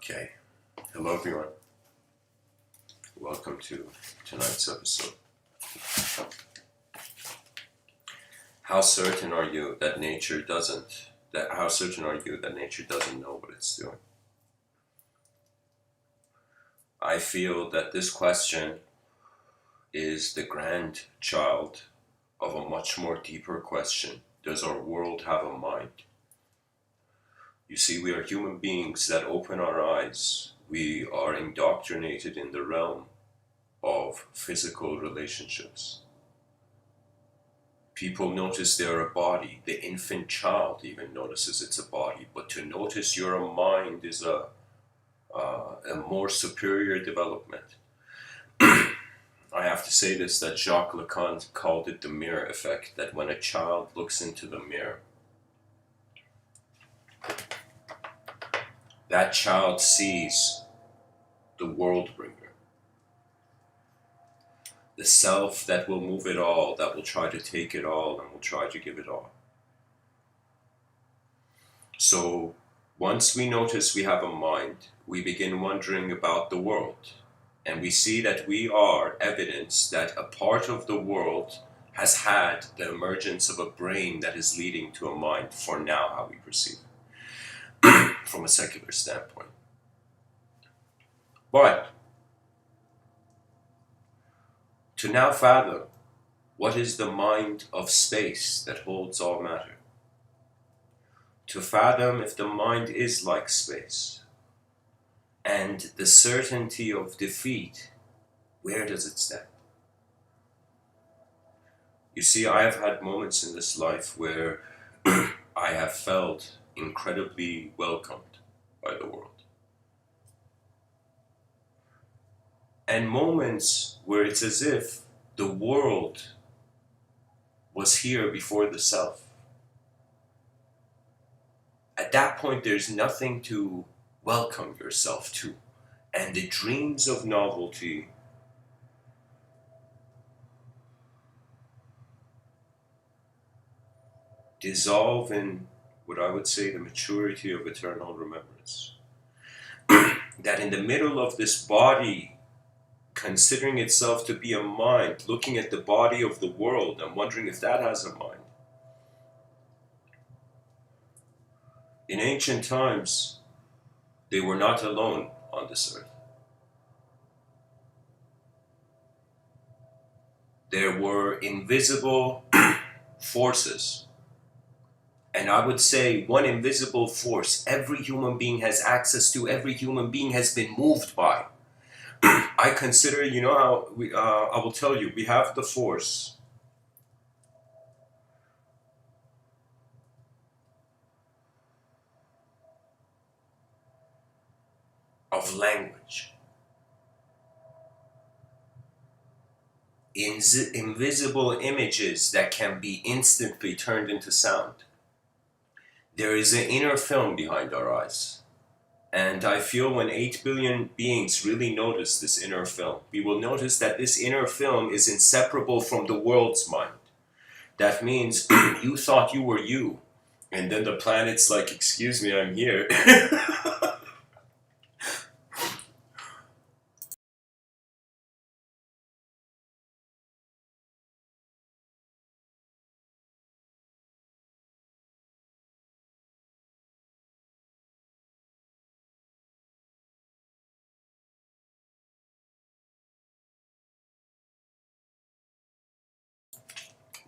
Okay. Hello, everyone. Welcome to tonight's episode. How certain are you that nature doesn't know what it's doing? I feel that this question is the grandchild of a much more deeper question. Does our world have a mind? You see, we are human beings that open our eyes. We are indoctrinated in the realm of physical relationships. People notice they're a body. The infant child even notices it's a body. But to notice you're a mind is a more superior development. I have to say this, that Jacques Lacan called it the mirror effect, that when a child looks into the mirror, that child sees the world bringer. The self that will move it all, that will try to take it all and will try to give it all. So once we notice we have a mind, we begin wondering about the world. And we see that we are evidence that a part of the world has had the emergence of a brain that is leading to a mind, for now, how we perceive it, from a secular standpoint. But to now fathom what is the mind of space that holds all matter, to fathom if the mind is like space, and the certainty of defeat, where does it stand? You see, I have had moments in this life where I have felt incredibly welcomed by the world. And moments where it's as if the world was here before the self. At that point, there's nothing to welcome yourself to. And the dreams of novelty dissolve in what I would say the maturity of eternal remembrance. That in the middle of this body, considering itself to be a mind, looking at the body of the world and wondering if that has a mind. In ancient times, they were not alone on this earth. There were invisible forces. And I would say one invisible force every human being has access to, every human being has been moved by. I consider, you know how I will tell you, we have the force of language. Invisible images that can be instantly turned into sound. There is an inner film behind our eyes. And I feel when 8 billion beings really notice this inner film, we will notice that this inner film is inseparable from the world's mind. That means you thought you were you, and then the planet's like, excuse me, I'm here.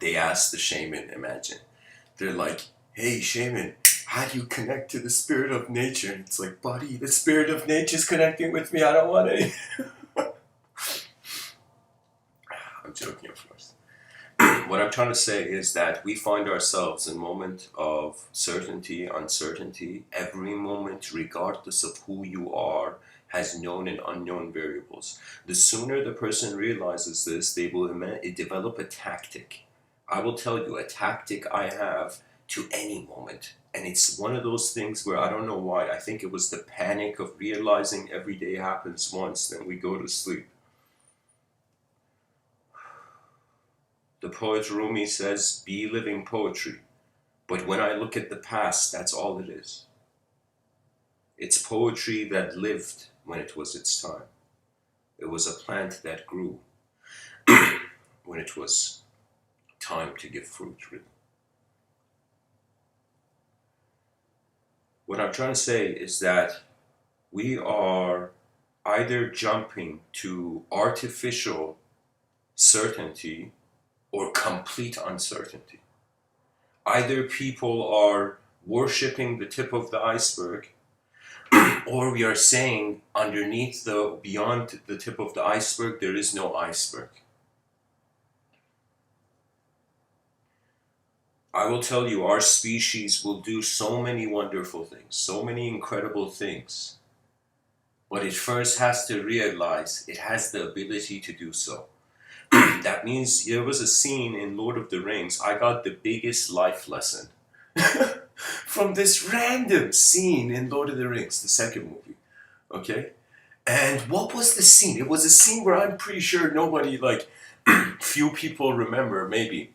They asked the shaman, imagine. They're like, hey, shaman, how do you connect to the spirit of nature? And it's like, buddy, the spirit of nature's connecting with me. I don't want any. I'm joking, of course. What I'm trying to say is that we find ourselves in a moment of certainty, uncertainty. Every moment, regardless of who you are, has known and unknown variables. The sooner the person realizes this, they will develop a tactic. I will tell you a tactic I have to any moment. And it's one of those things where I don't know why. I think it was the panic of realizing every day happens once, then we go to sleep. The poet Rumi says, be living poetry. But when I look at the past, that's all it is. It's poetry that lived when it was its time. It was a plant that grew when it was time to give fruit, really. What I'm trying to say is that we are either jumping to artificial certainty or complete uncertainty. Either people are worshipping the tip of the iceberg, or we are saying underneath the beyond the tip of the iceberg there is no iceberg. I will tell you, our species will do so many wonderful things, so many incredible things, but it first has to realize it has the ability to do so. That means there was a scene in Lord of the Rings. I got the biggest life lesson from this random scene in Lord of the Rings, the second movie. Okay? And what was the scene? It was a scene where I'm pretty sure nobody, like, few people remember, maybe.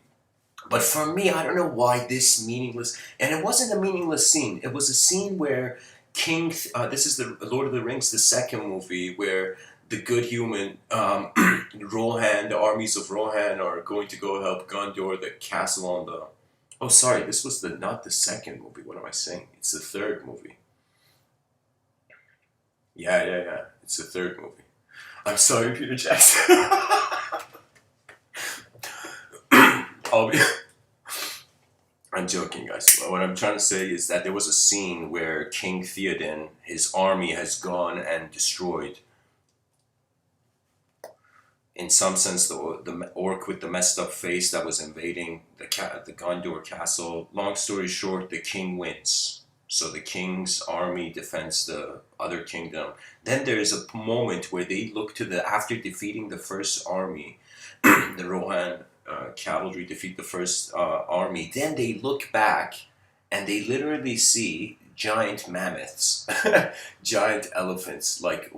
But for me, I don't know why this meaningless, and it wasn't a meaningless scene. It was a scene where this is the Lord of the Rings, the second movie, where the good human, Rohan, the armies of Rohan are going to go help Gondor, the castle on the. Oh, sorry, this was not the second movie. What am I saying? It's the third movie. Yeah. It's the third movie. I'm sorry, Peter Jackson. I'll be. I'm joking, guys. What I'm trying to say is that there was a scene where King Theoden, his army has gone and destroyed, in some sense, the orc with the messed up face that was invading the Gondor castle. Long story short, the king wins. So the king's army defends the other kingdom. Then there is a moment where they look to after defeating the first army, the Rohan cavalry defeat the first army. Then they look back and they literally see giant mammoths, giant elephants, like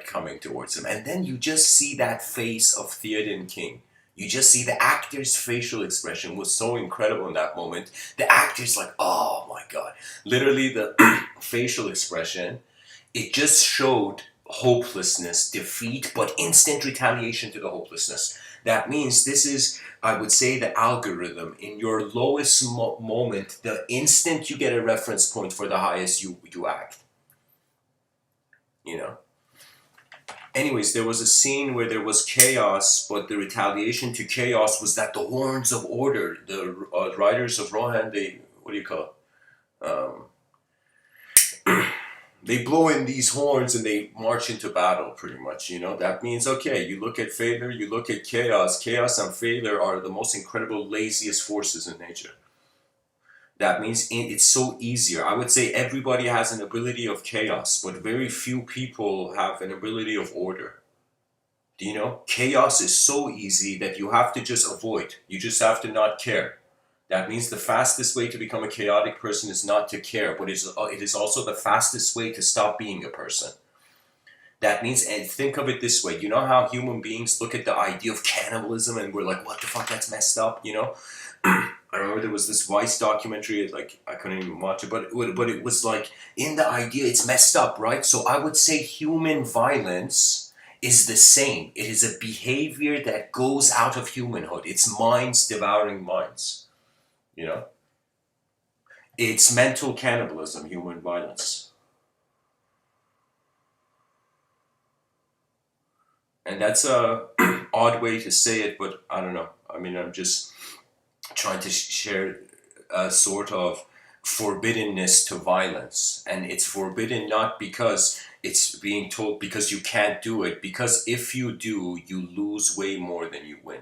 coming towards them. And then you just see that face of Theoden King. You just see the actor's facial expression was so incredible in that moment. The actor's like, oh my God. Literally the facial expression, it just showed hopelessness, defeat, but instant retaliation to the hopelessness. That means this is, I would say, the algorithm. In your lowest moment, the instant you get a reference point for the highest, you act. You know? Anyways, there was a scene where there was chaos, but the retaliation to chaos was that the horns of order, the riders of Rohan, what do you call it? They blow in these horns and they march into battle, pretty much, That means, okay, you look at failure, you look at chaos. Chaos and failure are the most incredible, laziest forces in nature. That means it's so easier. I would say everybody has an ability of chaos, but very few people have an ability of order. Do you know? Chaos is so easy that you have to just avoid. You just have to not care. That means the fastest way to become a chaotic person is not to care, but it is also the fastest way to stop being a person. That means, and think of it this way, you know how human beings look at the idea of cannibalism and we're like, what the fuck, that's messed up, I remember there was this Vice documentary, like, I couldn't even watch it, but it was like, in the idea, it's messed up, right? So I would say human violence is the same. It is a behavior that goes out of humanhood. It's minds devouring minds. It's mental cannibalism, human violence. And that's a odd way to say it, but I don't know. I mean, I'm just trying to share a sort of forbiddenness to violence. And it's forbidden not because it's being told because you can't do it, because if you do, you lose way more than you win.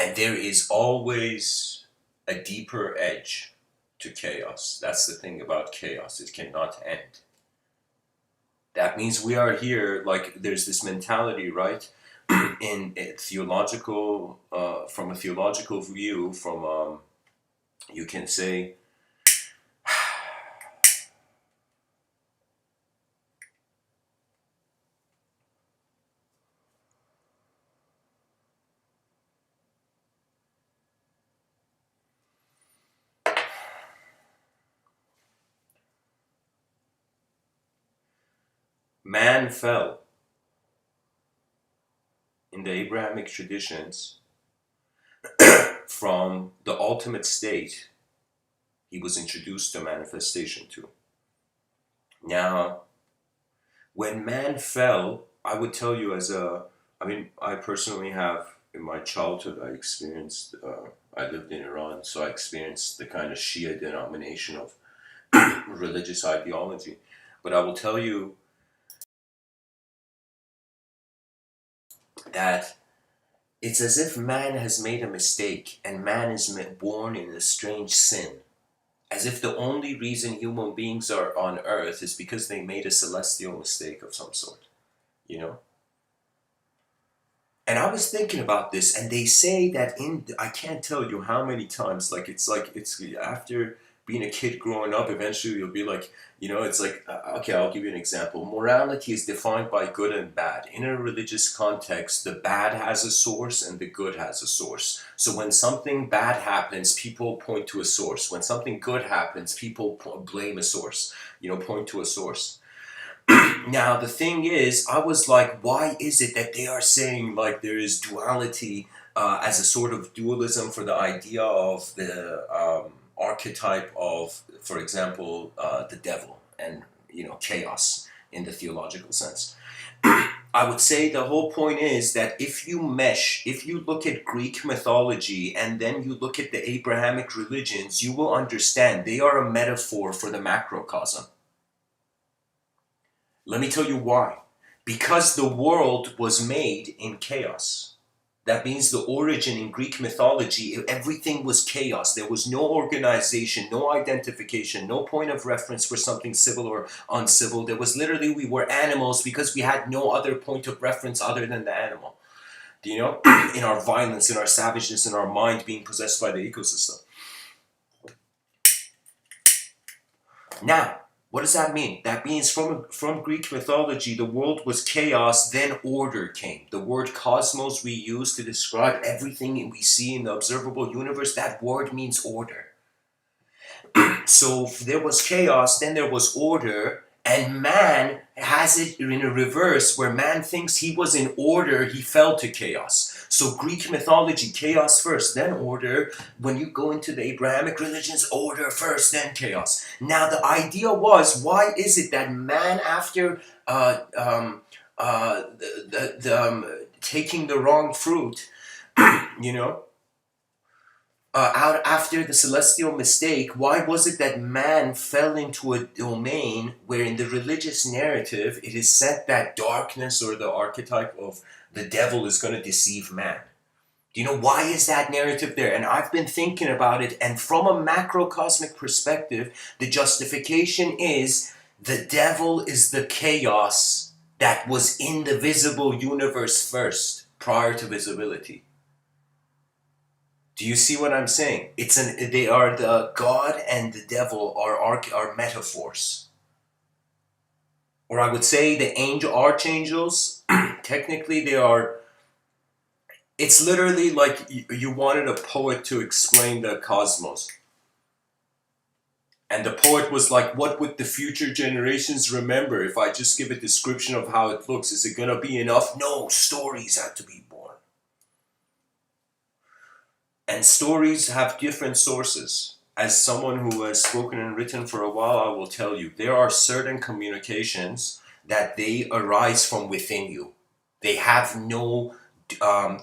And there is always a deeper edge to chaos. That's the thing about chaos. It cannot end. That means we are here, like, there's this mentality, right? In a theological, from a theological view, you can say, man fell in the Abrahamic traditions from the ultimate state he was introduced to manifestation to. Now, when man fell, I would tell you I personally have, in my childhood, I lived in Iran, so I experienced the kind of Shia denomination of religious ideology. But I will tell you that it's as if man has made a mistake and man is born in a strange sin. As if the only reason human beings are on earth is because they made a celestial mistake of some sort, you know? And I was thinking about this, and they say that I can't tell you how many times, like it's after being a kid growing up, eventually you'll be like, it's like, okay, I'll give you an example. Morality is defined by good and bad. In a religious context, the bad has a source and the good has a source. So when something bad happens, people point to a source. When something good happens, people blame a source, point to a source. Now, the thing is, I was like, why is it that they are saying like there is duality as a sort of dualism for the idea of the archetype of, for example, the devil and, chaos in the theological sense? I would say the whole point is that if you look at Greek mythology and then you look at the Abrahamic religions, you will understand they are a metaphor for the macrocosm. Let me tell you why. Because the world was made in chaos. That means the origin in Greek mythology, everything was chaos. There was no organization, no identification, no point of reference for something civil or uncivil. There was literally, we were animals because we had no other point of reference other than the animal. Do you know? In our violence, in our savageness, in our mind being possessed by the ecosystem. Now, what does that mean? That means from Greek mythology, the world was chaos, then order came. The word cosmos we use to describe everything we see in the observable universe, that word means order. So there was chaos, then there was order, and man has it in a reverse where man thinks he was in order, he fell to chaos. So Greek mythology, chaos first, then order. When you go into the Abrahamic religions, order first, then chaos. Now the idea was, why is it that man, after taking the wrong fruit, out after the celestial mistake, why was it that man fell into a domain where in the religious narrative it is said that darkness or the archetype of the devil is going to deceive man? Do you know why is that narrative there? And I've been thinking about it, and from a macrocosmic perspective, the justification is the devil is the chaos that was in the visible universe first, prior to visibility. Do you see what I'm saying? They are the God and the devil are metaphors. Or I would say the archangels, technically they are, it's literally like you wanted a poet to explain the cosmos. And the poet was like, what would the future generations remember if I just give a description of how it looks? Is it going to be enough? No, stories have to be born. And stories have different sources. As someone who has spoken and written for a while, I will tell you, there are certain communications that they arise from within you. They have no,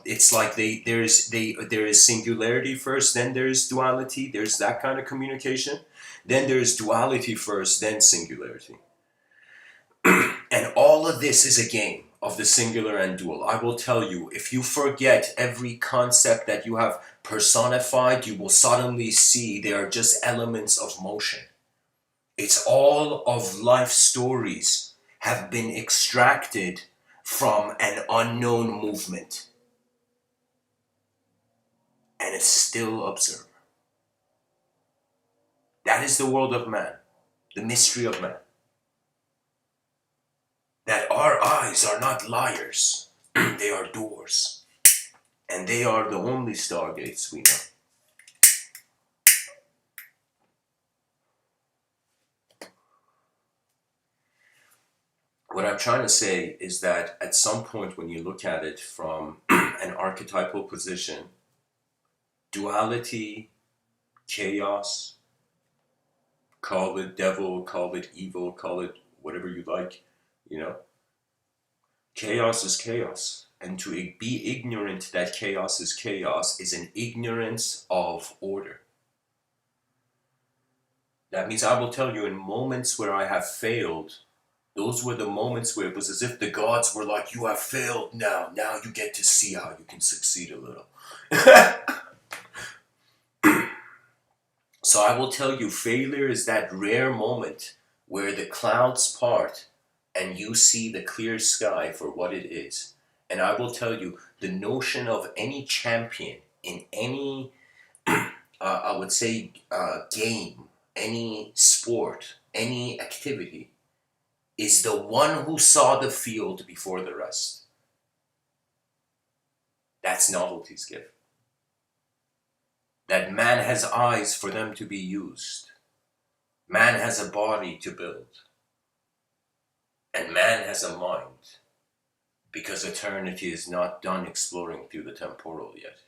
it's like there is singularity first, then there is duality, there's that kind of communication. Then there is duality first, then singularity. And all of this is a game of the singular and dual. I will tell you, if you forget every concept that you have personified, you will suddenly see they are just elements of motion. It's all of life stories have been extracted from an unknown movement. And it's still observed. That is the world of man, the mystery of man. That our eyes are not liars, they are doors. And they are the only stargates we know. What I'm trying to say is that at some point when you look at it from an archetypal position, duality, chaos, call it devil, call it evil, call it whatever you like, you know, chaos is chaos. And to be ignorant that chaos is an ignorance of order. That means I will tell you, in moments where I have failed, those were the moments where it was as if the gods were like, you have failed now. Now you get to see how you can succeed a little. So I will tell you, failure is that rare moment where the clouds part and you see the clear sky for what it is. And I will tell you, the notion of any champion in any, I would say, game, any sport, any activity, is the one who saw the field before the rest. That's novelty's gift. That man has eyes for them to be used. Man has a body to build. And man has a mind. Because eternity is not done exploring through the temporal yet.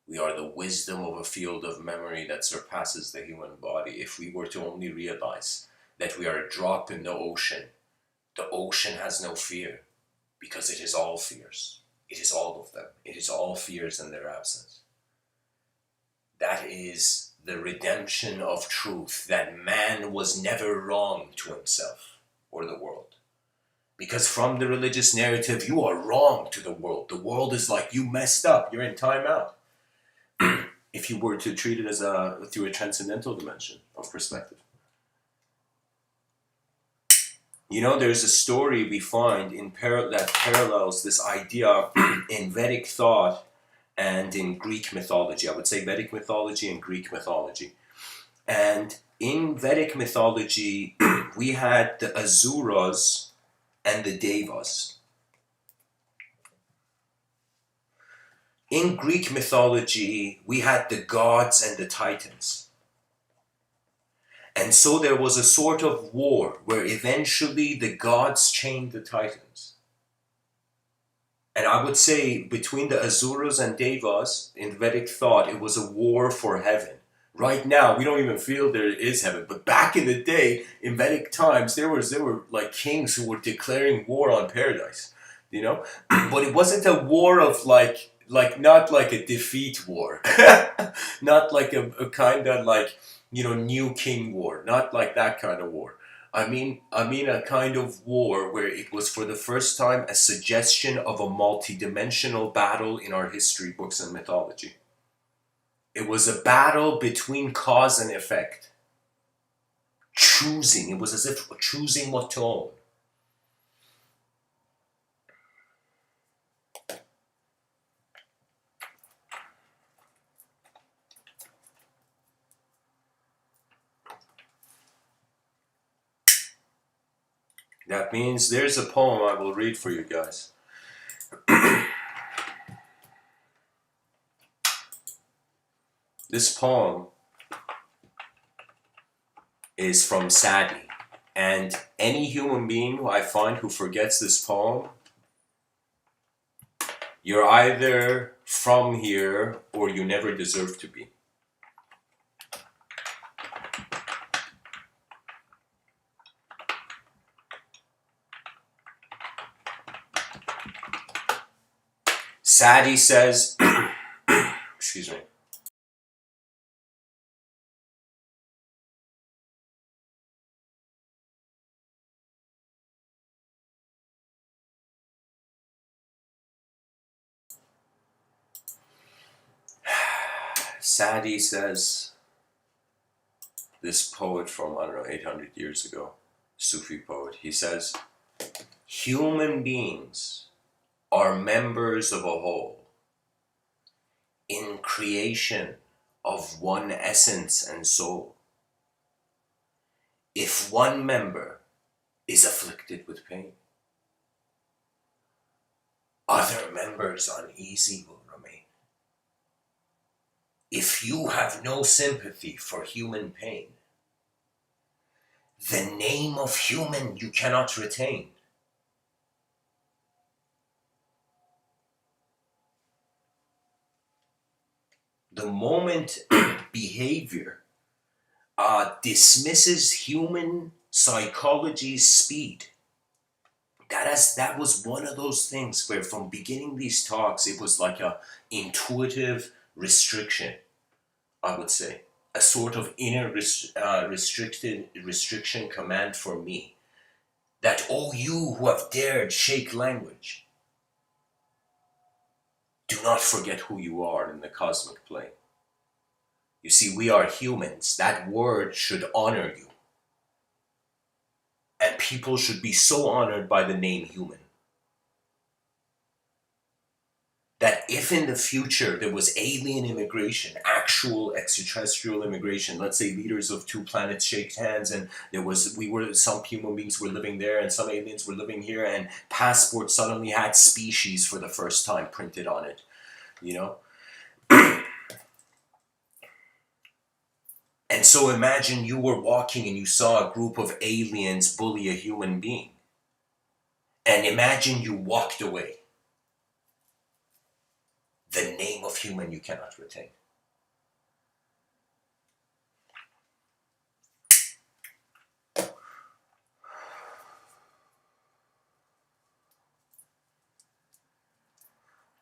We are the wisdom of a field of memory that surpasses the human body. If we were to only realize that we are a drop in the ocean has no fear, because it is all fears. It is all of them. It is all fears in their absence. That is the redemption of truth, that man was never wrong to himself or the world. Because from the religious narrative, you are wrong to the world. The world is like, you messed up, you're in timeout. If you were to treat it as through a transcendental dimension of perspective. You know, there's a story we find that parallels this idea in Vedic thought and in Greek mythology. I would say Vedic mythology and Greek mythology. And in Vedic mythology, we had the Asuras and the Devas. In Greek mythology, we had the gods and the titans. And so there was a sort of war where eventually the gods chained the titans. And I would say between the Asuras and Devas, in Vedic thought, it was a war for heaven. Right now, we don't even feel there is heaven. But back in the day, in Vedic times, there were like kings who were declaring war on paradise, you know? But it wasn't a war of like not like a defeat war. Not like a kind of like, you know, new king war. Not like that kind of war. I mean a kind of war where it was for the first time a suggestion of a multi-dimensional battle in our history books and mythology. It was a battle between cause and effect. Choosing. It was as if choosing what to own. That means there's a poem I will read for you guys. This poem is from Sadi. And any human being who I find who forgets this poem, you're either from here or you never deserve to be. Sadi says, excuse me. Sadi says, this poet from, I don't know, 800 years ago, Sufi poet, he says, human beings are members of a whole in creation of one essence and soul. If one member is afflicted with pain, other members uneasy will remain. If you have no sympathy for human pain, the name of human you cannot retain. moment behavior dismisses human psychology's speed, that was one of those things where from beginning these talks, it was like a intuitive restriction, I would say. A sort of inner restriction command for me. That, oh, you who have dared shake language, do not forget who you are in the cosmic plane. You see, we are humans. That word should honor you. And people should be so honored by the name human that if in the future there was alien immigration, actual extraterrestrial immigration, let's say leaders of two planets shake hands and some human beings were living there and some aliens were living here, and passports suddenly had species for the first time printed on it, you know? And so imagine you were walking and you saw a group of aliens bully a human being. And imagine you walked away. The name of human you cannot retain.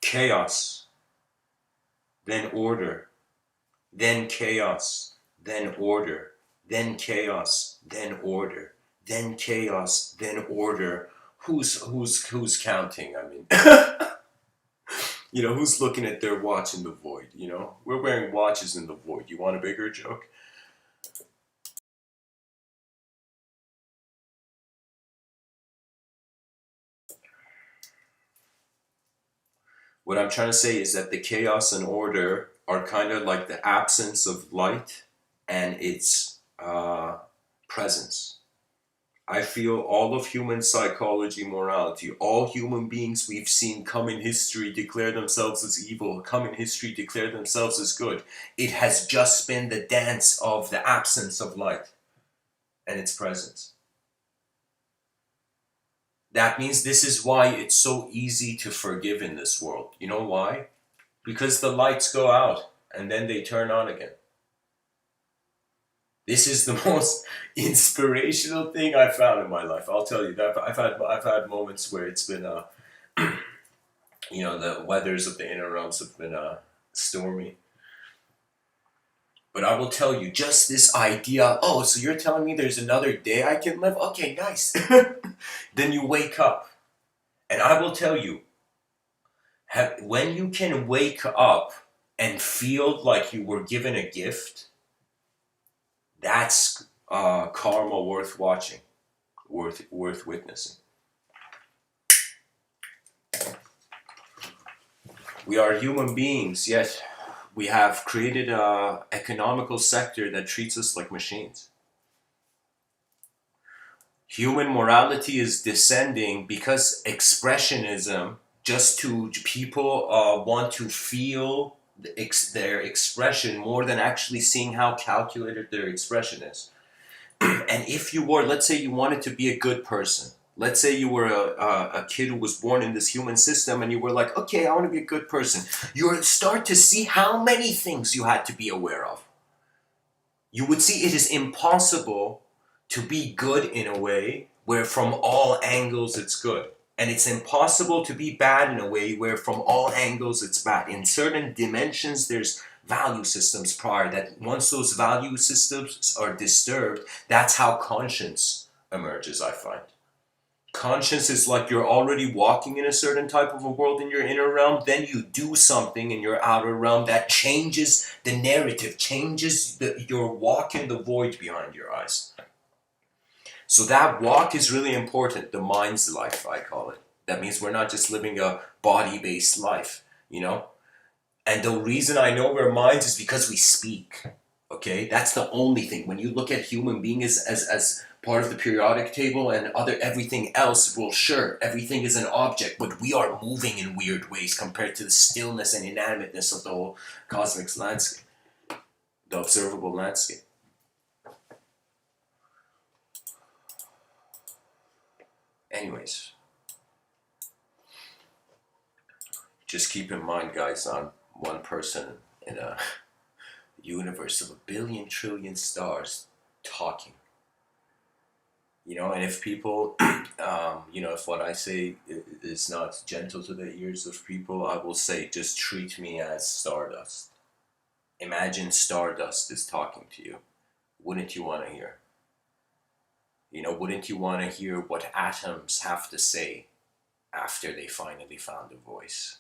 Chaos, then order, then chaos, then order, then chaos, then order, then chaos, then order. Who's counting? I mean, you know, who's looking at their watch in the void? You know, we're wearing watches in the void. You want a bigger joke? What I'm trying to say is that the chaos and order are kind of like the absence of light and its presence. I feel all of human psychology, morality, all human beings we've seen come in history declare themselves as evil, come in history declare themselves as good. It has just been the dance of the absence of light and its presence. That means this is why it's so easy to forgive in this world. You know why? Because the lights go out and then they turn on again. This is the most inspirational thing I've found in my life. I'll tell you that I've had moments where it's been you know, the weathers of the inner realms have been stormy. But I will tell you, just this idea, oh, so you're telling me there's another day I can live? Okay, nice. Then you wake up. And I will tell you, when you can wake up and feel like you were given a gift, that's karma worth watching, worth witnessing. We are human beings, yet we have created an economical sector that treats us like machines. Human morality is descending because expressionism, just to people want to feel their expression more than actually seeing how calculated their expression is. And if you were, let's say you wanted to be a good person, let's say you were a kid who was born in this human system and you were like, okay, I want to be a good person. You start to see how many things you had to be aware of. You would see it is impossible to be good in a way where from all angles it's good. And it's impossible to be bad in a way where from all angles it's bad. In certain dimensions, there's value systems prior that once those value systems are disturbed, that's how conscience emerges, I find. Conscience is like you're already walking in a certain type of a world in your inner realm, then you do something in your outer realm that changes the narrative, changes your walk in the void behind your eyes. So that walk is really important, the mind's life, I call it. That means we're not just living a body-based life, you know? And the reason I know we're minds is because we speak, okay? That's the only thing. When you look at human being as part of the periodic table and everything else, well, sure, everything is an object, but we are moving in weird ways compared to the stillness and inanimateness of the whole cosmic landscape, the observable landscape. Anyways, just keep in mind, guys, I'm one person in a universe of a billion trillion stars talking. And if people, if what I say is not gentle to the ears of people, I will say, just treat me as stardust. Imagine stardust is talking to you. Wouldn't you want to hear? Wouldn't you want to hear what atoms have to say after they finally found a voice?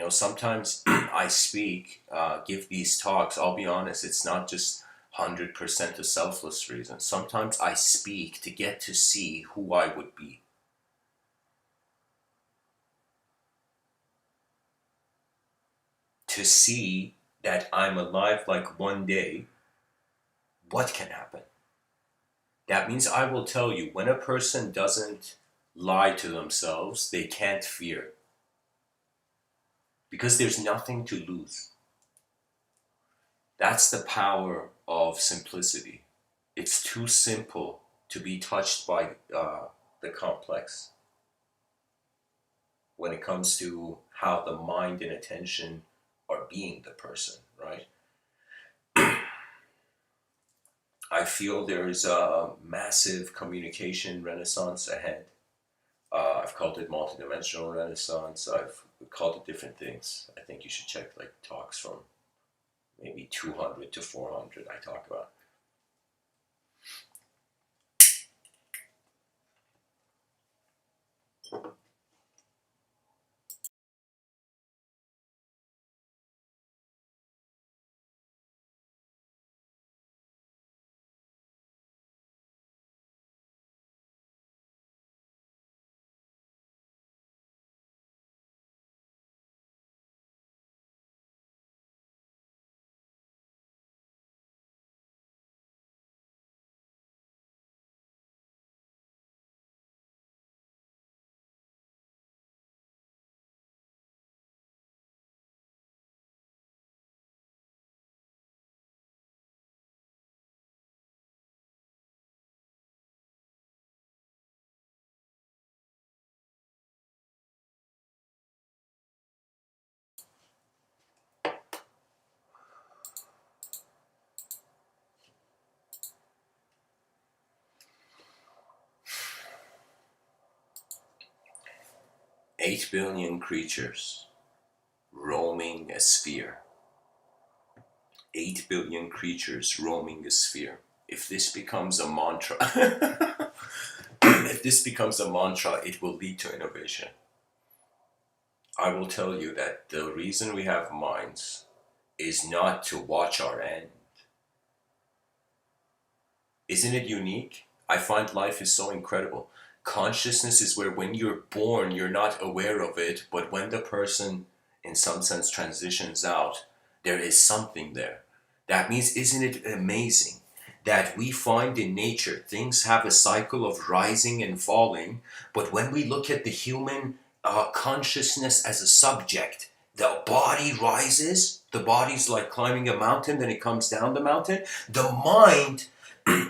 Sometimes I speak, give these talks. I'll be honest, it's not just 100% a selfless reason. Sometimes I speak to get to see who I would be. To see that I'm alive, like one day, what can happen? That means I will tell you, when a person doesn't lie to themselves, they can't fear. Because there's nothing to lose. That's the power of simplicity. It's too simple to be touched by the complex when it comes to how the mind and attention are being the person, right? I feel there's a massive communication renaissance ahead. I've called it multidimensional renaissance. I've called it different things. I think you should check like talks from maybe 200 to 400 I talk about. Eight billion creatures roaming a sphere. 8 billion creatures roaming a sphere. If this becomes a mantra, it will lead to innovation. I will tell you that the reason we have minds is not to watch our end. Isn't it unique? I find life is so incredible. Consciousness is where when you're born, you're not aware of it, but when the person, in some sense, transitions out, there is something there. That means, isn't it amazing that we find in nature things have a cycle of rising and falling, but when we look at the human consciousness as a subject, the body rises, the body's like climbing a mountain, then it comes down the mountain. The mind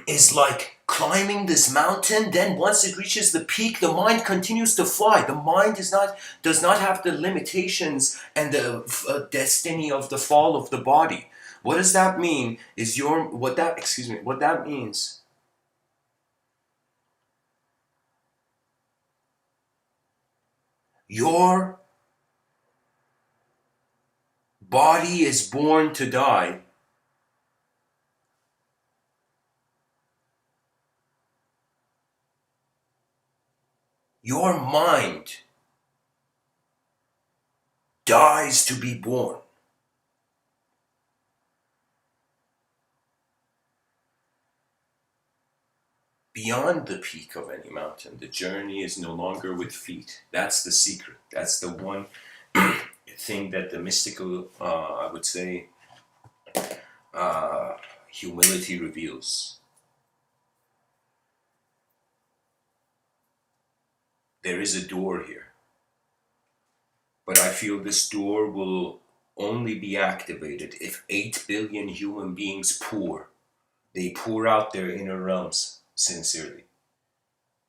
is like climbing this mountain, then once it reaches the peak, the mind continues to fly. The mind does not have the limitations and the destiny of the fall of the body. What does that mean? What that means, your body is born to die. Your mind dies to be born. Beyond the peak of any mountain, the journey is no longer with feet. That's the secret. That's the one thing that the mystical, I would say, humility reveals. There is a door here. But I feel this door will only be activated if 8 billion human beings pour. They pour out their inner realms sincerely.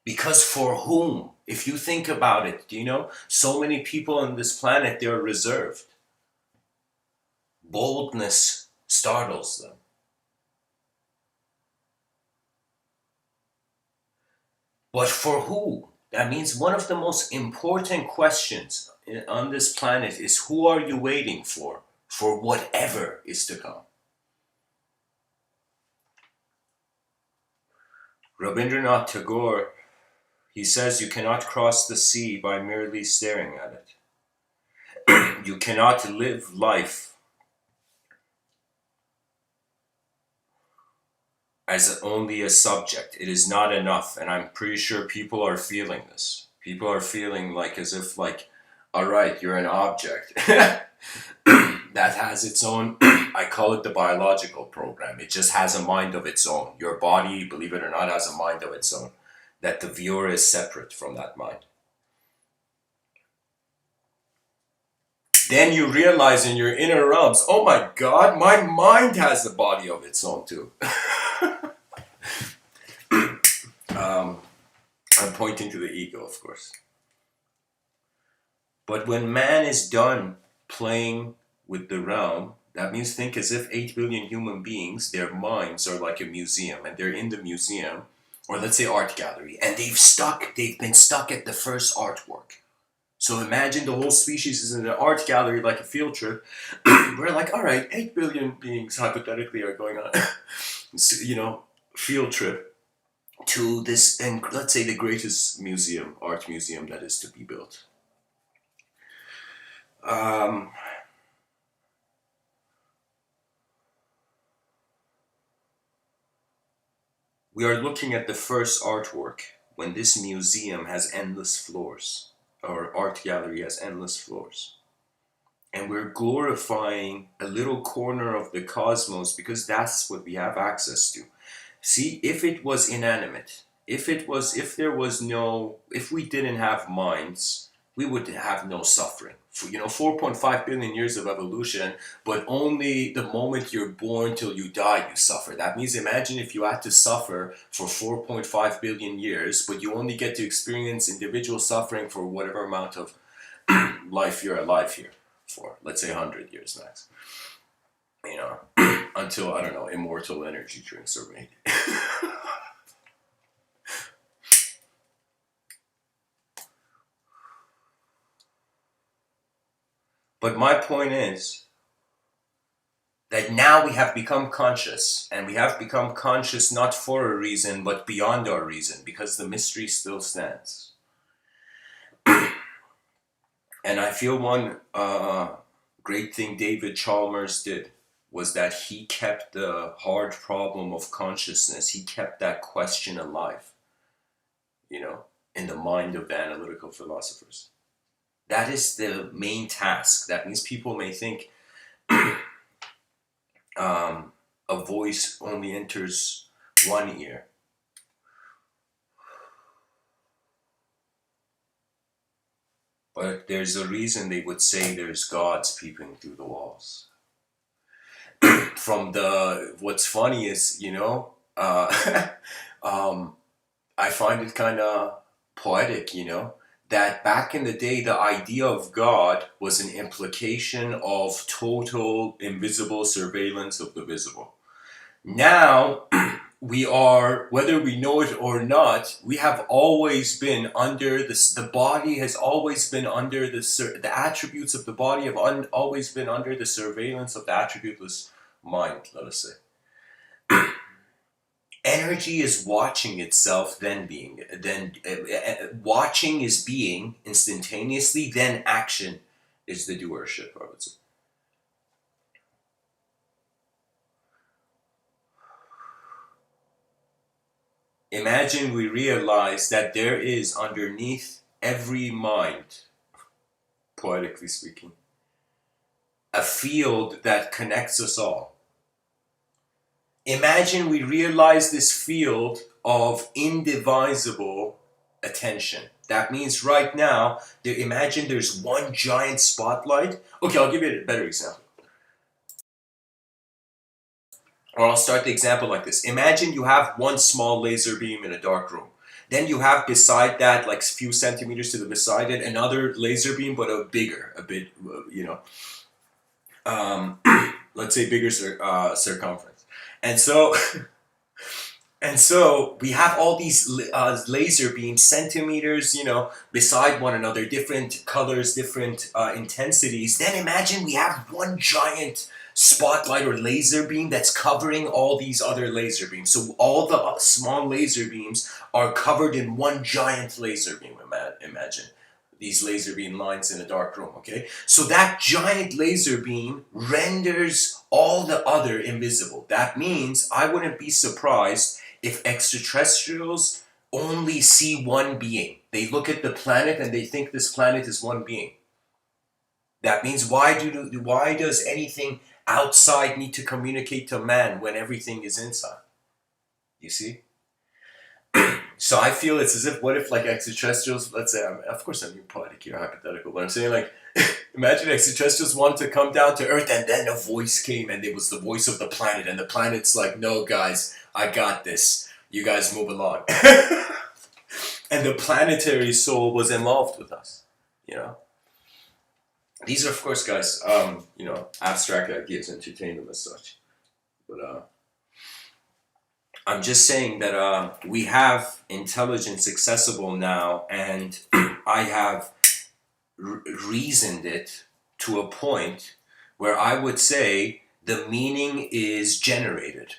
Because for whom? If you think about it, so many people on this planet, they're reserved. Boldness startles them. But for who? That means one of the most important questions on this planet is, who are you waiting for whatever is to come? Rabindranath Tagore, he says you cannot cross the sea by merely staring at it. You cannot live life as only a subject. It is not enough. And I'm pretty sure people are feeling this. People are feeling like as if like, all right, you're an object that has its own, I call it the biological program. It just has a mind of its own. Your body, believe it or not, has a mind of its own. That the viewer is separate from that mind. Then you realize in your inner realms, oh my God, my mind has a body of its own too. I'm pointing to the ego, of course. But when man is done playing with the realm, that means think as if 8 billion human beings, their minds are like a museum, and they're in the museum, or let's say art gallery, and they've been stuck at the first artwork. So imagine the whole species is in an art gallery like a field trip. We're like, all right, 8 billion beings hypothetically are going on, field trip to this, and let's say the greatest museum, art museum that is to be built. We are looking at the first artwork when this museum has endless floors, or art gallery has endless floors. And we're glorifying a little corner of the cosmos because that's what we have access to. See, if it was inanimate, if we didn't have minds, we would have no suffering. 4.5 billion years of evolution, but only the moment you're born till you die, you suffer. That means imagine if you had to suffer for 4.5 billion years, but you only get to experience individual suffering for whatever amount of life you're alive here for. Let's say 100 years max. Until, I don't know, immortal energy drinks are made. But my point is that now we have become conscious, and we have become conscious not for a reason, but beyond our reason, because the mystery still stands. And I feel one great thing David Chalmers did was that he kept the hard problem of consciousness, he kept that question alive, in the mind of the analytical philosophers. That is the main task. That means people may think a voice only enters one ear. But there's a reason they would say there's gods peeping through the walls. What's funny is, I find it kind of poetic, that back in the day, the idea of God was an implication of total invisible surveillance of the visible. Now, we are, whether we know it or not, we have always been under this, the body has always been under the attributes of the body have always been under the surveillance of the attributeless mind, let us say. Energy is watching itself, watching is being instantaneously, then action is the doership, I would say. Imagine we realize that there is underneath every mind, poetically speaking, a field that connects us all. Imagine we realize this field of indivisible attention. That means right now, imagine there's one giant spotlight. Okay, I'll give you a better example. Or I'll start the example like this. Imagine you have one small laser beam in a dark room. Then you have beside that, like a few centimeters to the beside it, another laser beam, but a bit, let's say bigger circumference. And so and so we have all these laser beams, centimeters, beside one another, different colors, different intensities. Then imagine we have one giant spotlight or laser beam that's covering all these other laser beams. So all the small laser beams are covered in one giant laser beam. Imagine these laser beam lines in a dark room, okay? So that giant laser beam renders all the other invisible. That means I wouldn't be surprised if extraterrestrials only see one being. They look at the planet and they think this planet is one being. That means why does anything outside need to communicate to man when everything is inside? You see? So I feel it's as if, what if like extraterrestrials, let's say, of course I'm being poetic here, hypothetical, but I'm saying like, imagine extraterrestrials want to come down to Earth and then a voice came and it was the voice of the planet and the planet's like, no guys, I got this. You guys move along. And the planetary soul was involved with us, These are, of course, guys, abstract ideas, entertain them as such. But I'm just saying that we have intelligence accessible now, and I have reasoned it to a point where I would say the meaning is generated.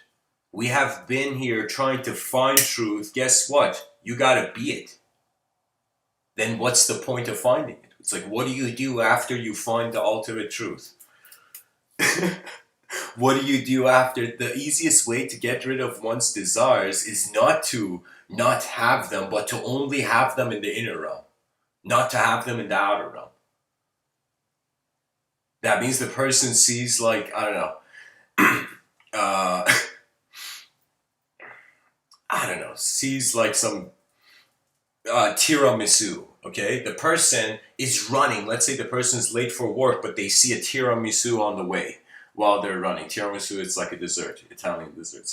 We have been here trying to find truth. Guess what? You gotta be it. Then what's the point of finding it? It's like, what do you do after you find the ultimate truth? What do you do after? The easiest way to get rid of one's desires is not to not have them, but to only have them in the inner realm, not to have them in the outer realm. That means the person sees, like, I don't know, sees like some tiramisu, okay? The person is running. Let's say the person's late for work, but they see a tiramisu on the way while they're running. Tiramisu is like a dessert, Italian dessert.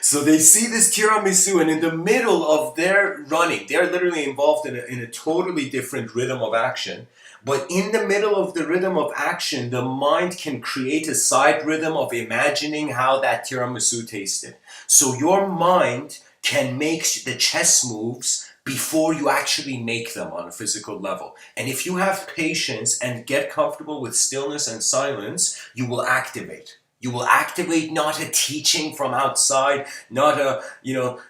So they see this tiramisu, and in the middle of their running, they're literally involved in a totally different rhythm of action. But in the middle of the rhythm of action, the mind can create a side rhythm of imagining how that tiramisu tasted. So your mind can make the chess moves before you actually make them on a physical level. And if you have patience and get comfortable with stillness and silence, you will activate. You will activate not a teaching from outside, not a,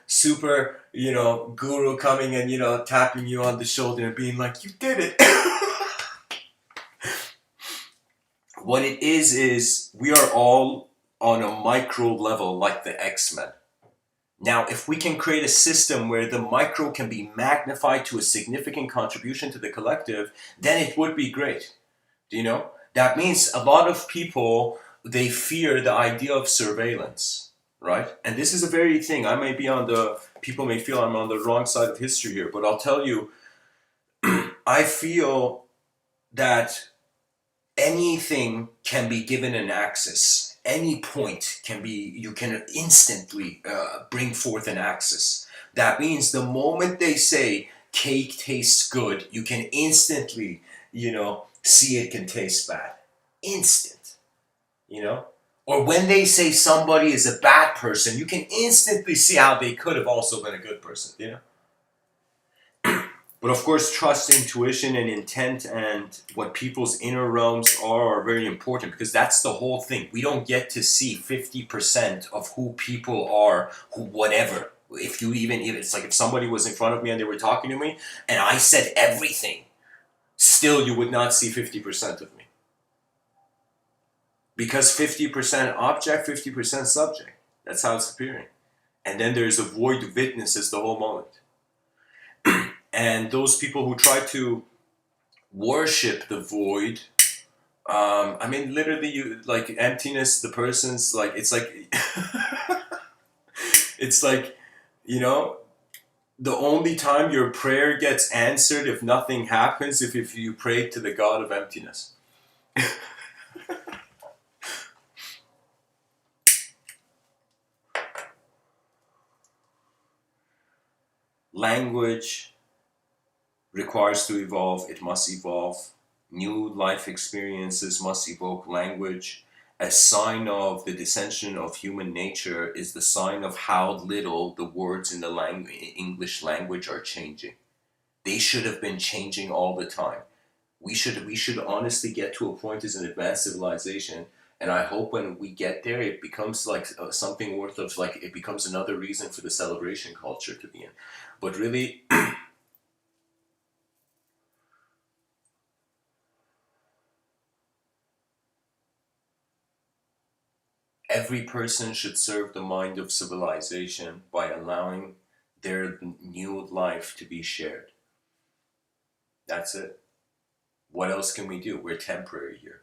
super, guru coming and, tapping you on the shoulder and being like, you did it. What it is we are all on a micro level like the X-Men. Now, if we can create a system where the micro can be magnified to a significant contribution to the collective, then it would be great. Do you know? That means a lot of people, they fear the idea of surveillance, right? And this is a very thing. People may feel I'm on the wrong side of history here, but I'll tell you, I feel that anything can be given an axis. Any point you can instantly bring forth an axis. That means the moment they say cake tastes good, you can instantly, see it can taste bad. Instant, Or when they say somebody is a bad person, you can instantly see how they could have also been a good person, But of course, trust, intuition, and intent, and what people's inner realms are very important, because that's the whole thing. We don't get to see 50% of who people are, whatever. It's like if somebody was in front of me and they were talking to me, and I said everything, still you would not see 50% of me. Because 50% object, 50% subject. That's how it's appearing. And then there's a void of witnesses the whole moment. And those people who try to worship the void, literally, like emptiness, the person's like, it's like, it's like, the only time your prayer gets answered if nothing happens, if you pray to the God of emptiness. Language requires to evolve, it must evolve. New life experiences must evoke language. A sign of the dissension of human nature is the sign of how little the words in the English language are changing. They should have been changing all the time. We should honestly get to a point as an advanced civilization, and I hope when we get there it becomes like something worth of, like, it becomes another reason for the celebration culture to be in. But really, every person should serve the mind of civilization by allowing their new life to be shared. That's it. What else can we do? We're temporary here.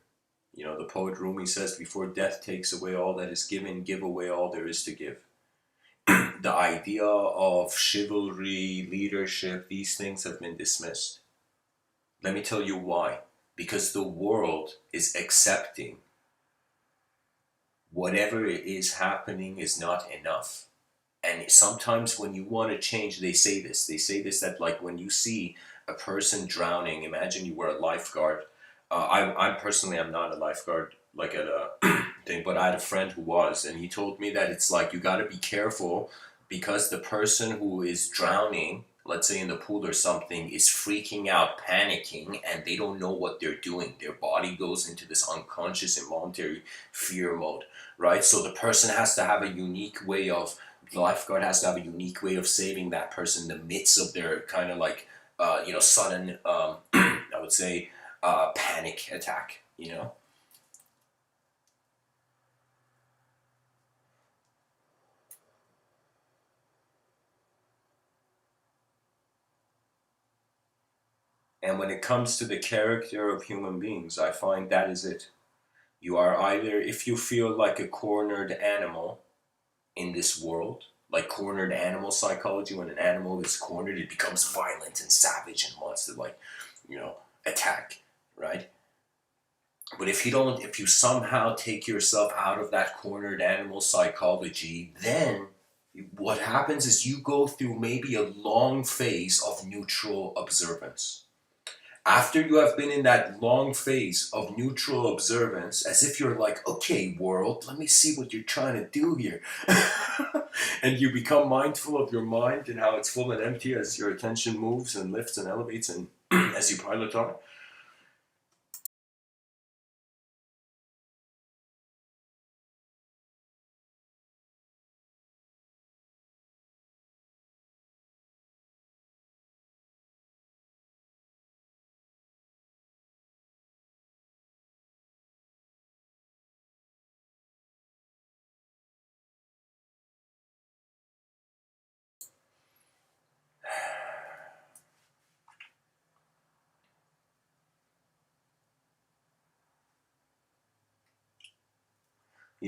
You know, the poet Rumi says, before death takes away all that is given, give away all there is to give. The idea of chivalry, leadership, these things have been dismissed. Let me tell you why. Because the world is accepting whatever it is happening is not enough. And sometimes when you want to change, they say this that, like, when you see a person drowning, imagine you were a lifeguard. I'm personally, I'm not a lifeguard like at a thing, but I had a friend who was, and he told me that it's like you got to be careful because the person who is drowning, let's say in the pool or something, is freaking out, panicking, and they don't know what they're doing. Their body goes into this unconscious involuntary fear mode, right? So the person has to have a unique way of, the lifeguard has to have a unique way of saving that person in the midst of their kind of like, sudden, I would say, panic attack, you know? And when it comes to the character of human beings, I find that is it. You are either, if you feel like a cornered animal in this world, like cornered animal psychology, when an animal is cornered, it becomes violent and savage and wants to, like, attack, right? But if you somehow take yourself out of that cornered animal psychology, then what happens is you go through maybe a long phase of neutral observance. After you have been in that long phase of neutral observance, as if you're like, okay, world, let me see what you're trying to do here. And you become mindful of your mind and how it's full and empty as your attention moves and lifts and elevates and as you pilot on.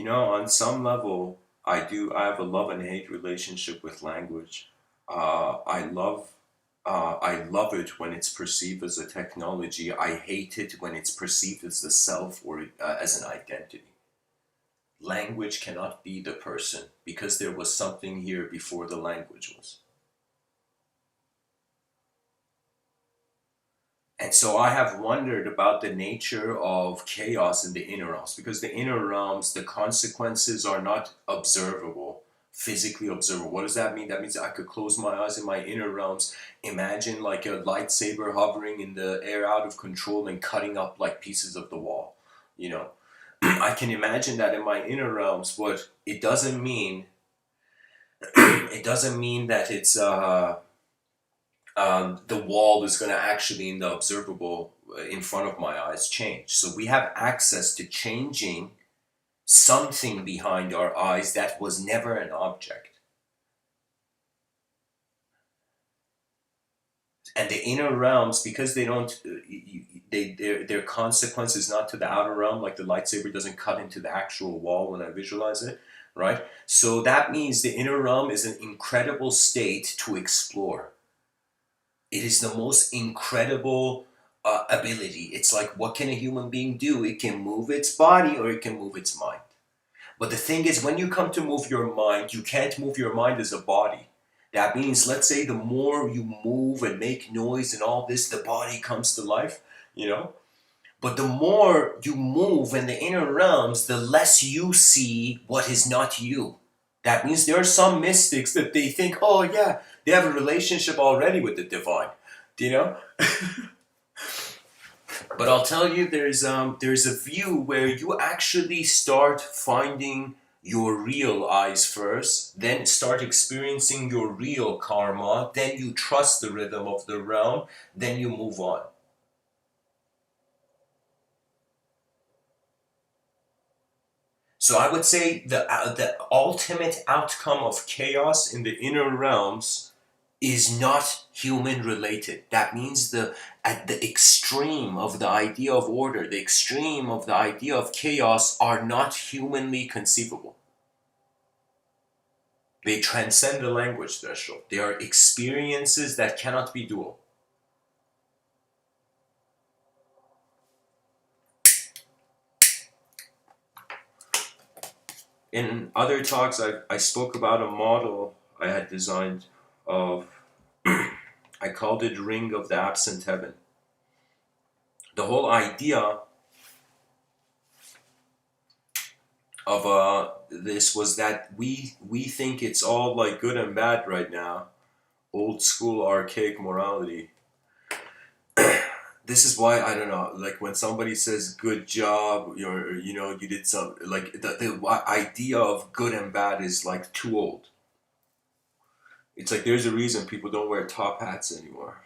On some level, I have a love and hate relationship with language. I love it when it's perceived as a technology. I hate it when it's perceived as the self or as an identity. Language cannot be the person because there was something here before the language was. And so I have wondered about the nature of chaos in the inner realms, because the inner realms, the consequences are not observable, physically observable. What does that mean? That means I could close my eyes in my inner realms, imagine like a lightsaber hovering in the air out of control and cutting up like pieces of the wall. You know, I can imagine that in my inner realms, but it doesn't mean that it's the wall is going to actually, in the observable in front of my eyes, change. So we have access to changing something behind our eyes that was never an object. And the inner realms, because they don't, their consequence is not to the outer realm, like the lightsaber doesn't cut into the actual wall when I visualize it, right? So that means the inner realm is an incredible state to explore. It is the most incredible ability. It's like, what can a human being do? It can move its body or it can move its mind. But the thing is, when you come to move your mind, you can't move your mind as a body. That means, let's say, the more you move and make noise and all this, the body comes to life, you know? But the more you move in the inner realms, the less you see what is not you. That means there are some mystics that they think, oh yeah, they have a relationship already with the divine. Do you know? But I'll tell you, there's a view where you actually start finding your real eyes first, then start experiencing your real karma, then you trust the rhythm of the realm, then you move on. So I would say the ultimate outcome of chaos in the inner realms is not human related. That means at the extreme of the idea of order, the extreme of the idea of chaos are not humanly conceivable. They transcend the language threshold. They are experiences that cannot be dual. In other talks, I spoke about a model I had designed of, I called it Ring of the Absent Heaven. The whole idea of this was that we think it's all like good and bad right now, old school archaic morality. This is why I don't know, like when somebody says good job, you did some, like the idea of good and bad is like too old. It's like there's a reason people don't wear top hats anymore.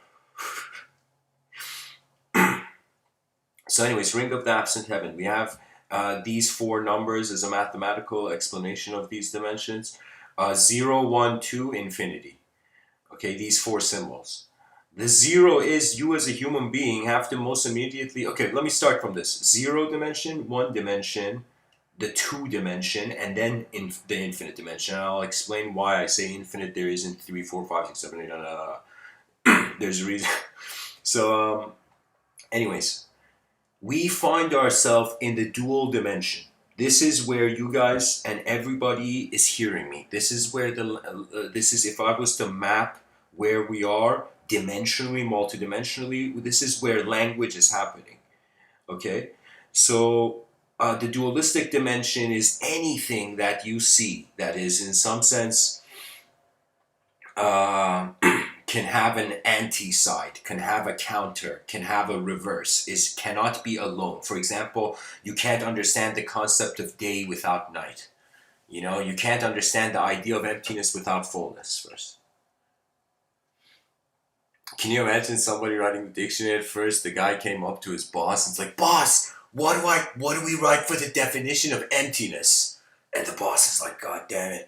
So anyways, Ring of the Absent Heaven, we have these four numbers as a mathematical explanation of these dimensions. 0, 1, 2, infinity. Okay, these four symbols. The 0 is you as a human being have to most immediately... Okay, let me start from this. 0 dimension, 1 dimension, the 2 dimension, and then the infinite dimension. And I'll explain why I say infinite. There isn't 3, 4, 5, 6, 7, 8, There's a reason. So, anyways, we find ourselves in the dual dimension. This is where you guys and everybody is hearing me. This is where this is, if I was to map where we are dimensionally, multidimensionally, this is where language is happening. Okay? So the dualistic dimension is anything that you see that is in some sense can have an anti-side, can have a counter, can have a reverse, cannot be alone. For example, you can't understand the concept of day without night. You can't understand the idea of emptiness without fullness first. Can you imagine somebody writing the dictionary at first? The guy came up to his boss and it's like, boss, what do we write for the definition of emptiness? And the boss is like, God damn it.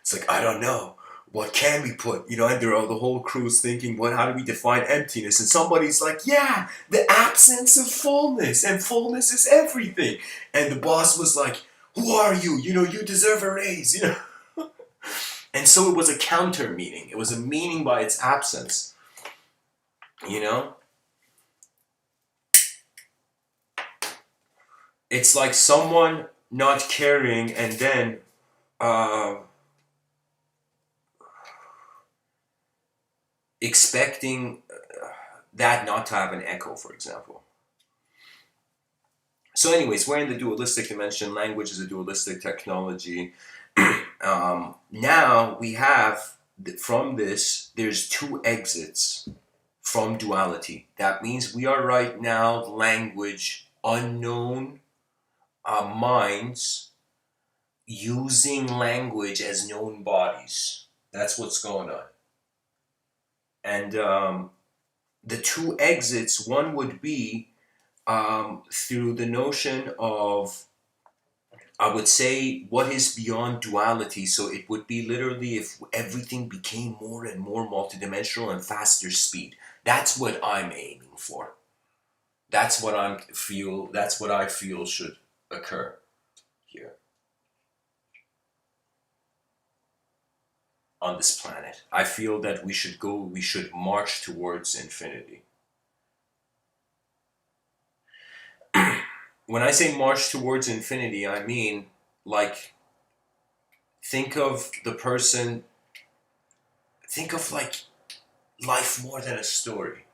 It's like, I don't know. What can we put? And the whole crew's thinking, how do we define emptiness? And somebody's like, yeah, the absence of fullness. And fullness is everything. And the boss was like, who are you? You deserve a raise, And so it was a counter meaning. It was a meaning by its absence. It's like someone not caring and then expecting that not to have an echo, for example. So anyways, we're in the dualistic dimension. Language is a dualistic technology. Now we have, from this, there's two exits from duality. That means we are right now language, unknown minds using language as known bodies. That's what's going on. And the two exits, one would be through the notion of, I would say, what is beyond duality. So it would be literally if everything became more and more multidimensional and faster speed. That's what I'm aiming for. That's what I feel should occur here on this planet. I feel that we should march towards infinity. When I say march towards infinity, I mean, like, think of like life more than a story.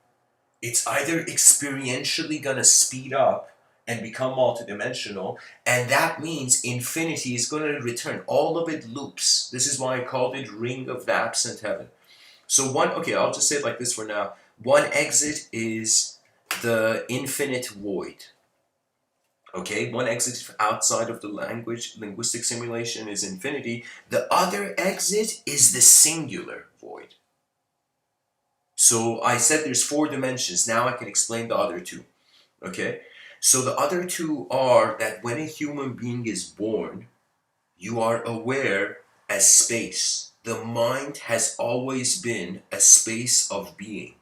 It's either experientially going to speed up and become multidimensional, and that means infinity is going to return. All of it loops. This is why I called it Ring of the Absent Heaven. So okay, I'll just say it like this for now. One exit is the infinite void. Okay, one exit outside of the linguistic simulation is infinity. The other exit is the singular void. So I said there's 4 dimensions. Now I can explain the other 2. Okay? So the other 2 are that when a human being is born, you are aware as space. The mind has always been a space of being.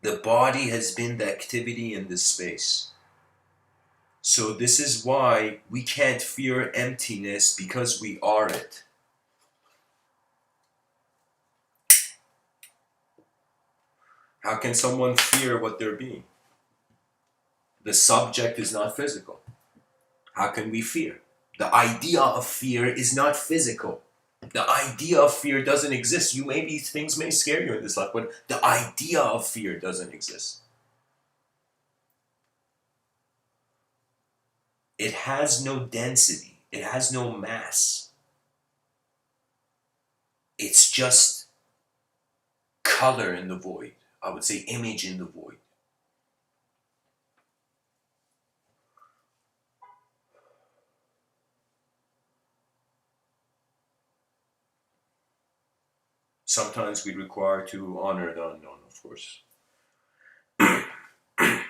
The body has been the activity in this space. So this is why we can't fear emptiness, because we are it. How can someone fear what they're being? The subject is not physical. How can we fear? The idea of fear is not physical. The idea of fear doesn't exist. Maybe things may scare you in this life, but the idea of fear doesn't exist. It has no density. It has no mass. It's just color in the void. I would say image in the void. Sometimes we require to honor the unknown, of course.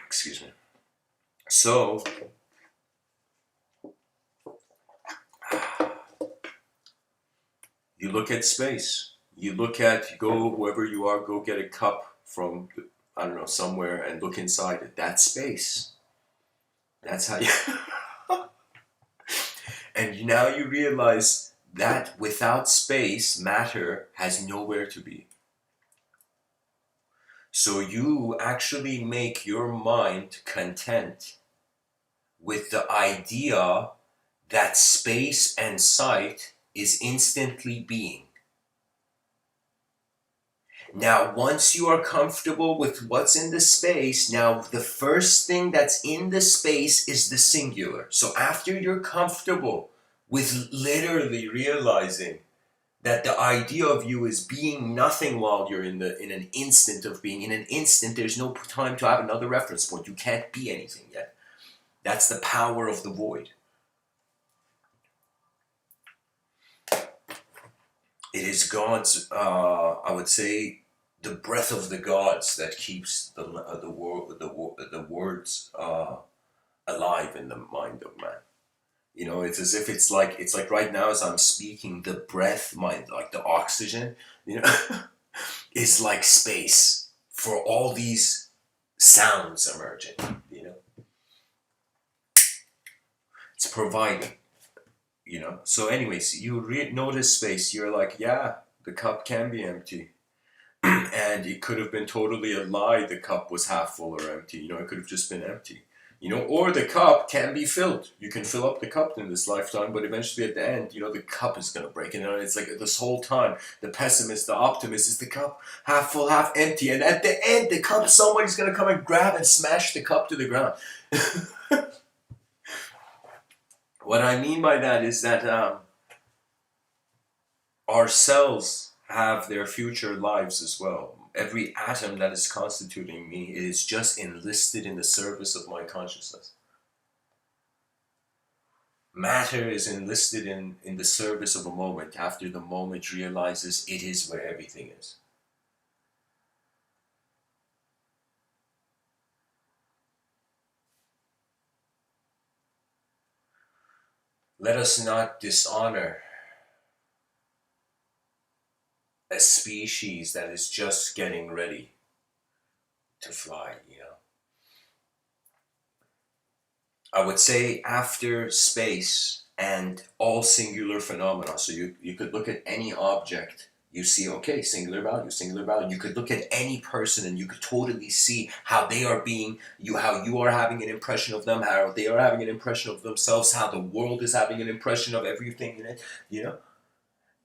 Excuse me. So, you look at space. Go wherever you are, go get a cup from, I don't know, somewhere, and look inside it. That's space. That's how you... And now you realize that without space, matter has nowhere to be. So you actually make your mind content with the idea that space and sight is instantly being. Now, once you are comfortable with what's in the space, now the first thing that's in the space is the singular. So after you're comfortable with literally realizing that the idea of you is being nothing while you're in an instant of being. In an instant, there's no time to have another reference point. You can't be anything yet. That's the power of the void. It is God's, I would say, the breath of the gods that keeps the words alive in the mind of man. You know, it's as if it's like right now as I'm speaking, the breath, like the oxygen, you know, is like space for all these sounds emerging, you know. It's providing, you know. So anyways, you notice space, you're like, yeah, the cup can be empty. And it could have been totally a lie, the cup was half full or empty, you know, it could have just been empty. You know, or the cup can be filled. You can fill up the cup in this lifetime, but eventually at the end, you know, the cup is going to break. And it's like this whole time, the pessimist, the optimist is the cup half full, half empty. And at the end, the cup, somebody's going to come and grab and smash the cup to the ground. What I mean by that is that our cells have their future lives as well. Every atom that is constituting me is just enlisted in the service of my consciousness. Matter is enlisted in the service of a moment after the moment realizes it is where everything is. Let us not dishonor a species that is just getting ready to fly, you know. I would say after space and all singular phenomena, so you could look at any object, you see, okay, singular value, singular value. You could look at any person and you could totally see how they are being, how you are having an impression of them, how they are having an impression of themselves, how the world is having an impression of everything in it, you know.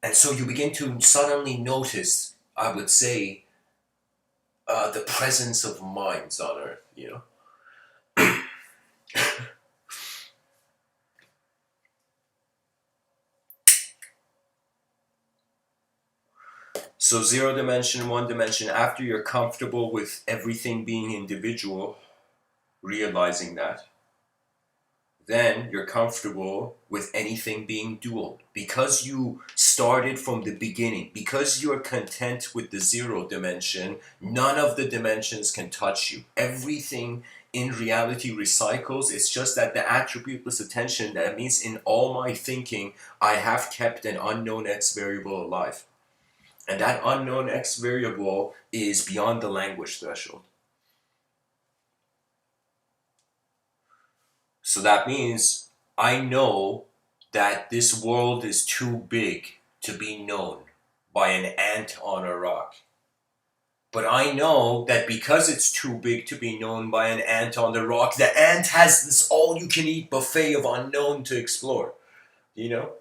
And so you begin to suddenly notice, I would say, the presence of minds on Earth, you know? So zero dimension, one dimension, after you're comfortable with everything being individual, realizing that, then you're comfortable with anything being dual. Because you started from the beginning, because you're content with the zero dimension, none of the dimensions can touch you. Everything in reality recycles. It's just that the attributeless attention, that means in all my thinking, I have kept an unknown X variable alive. And that unknown X variable is beyond the language threshold. So that means I know that this world is too big to be known by an ant on a rock. But I know that because it's too big to be known by an ant on the rock, the ant has this all-you-can-eat buffet of unknown to explore. You know?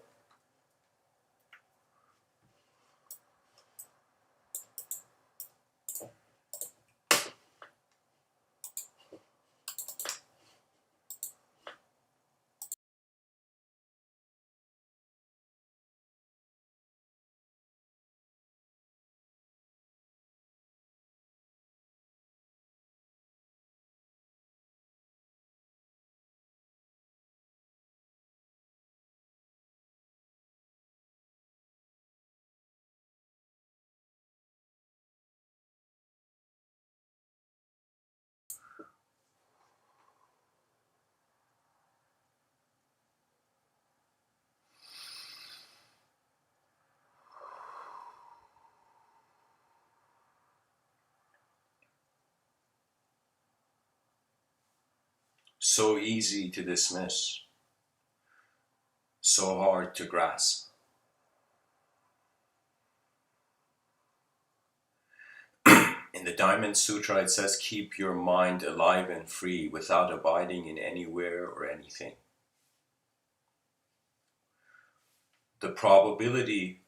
So easy to dismiss. So hard to grasp. In the Diamond Sutra, it says, keep your mind alive and free without abiding in anywhere or anything. The probability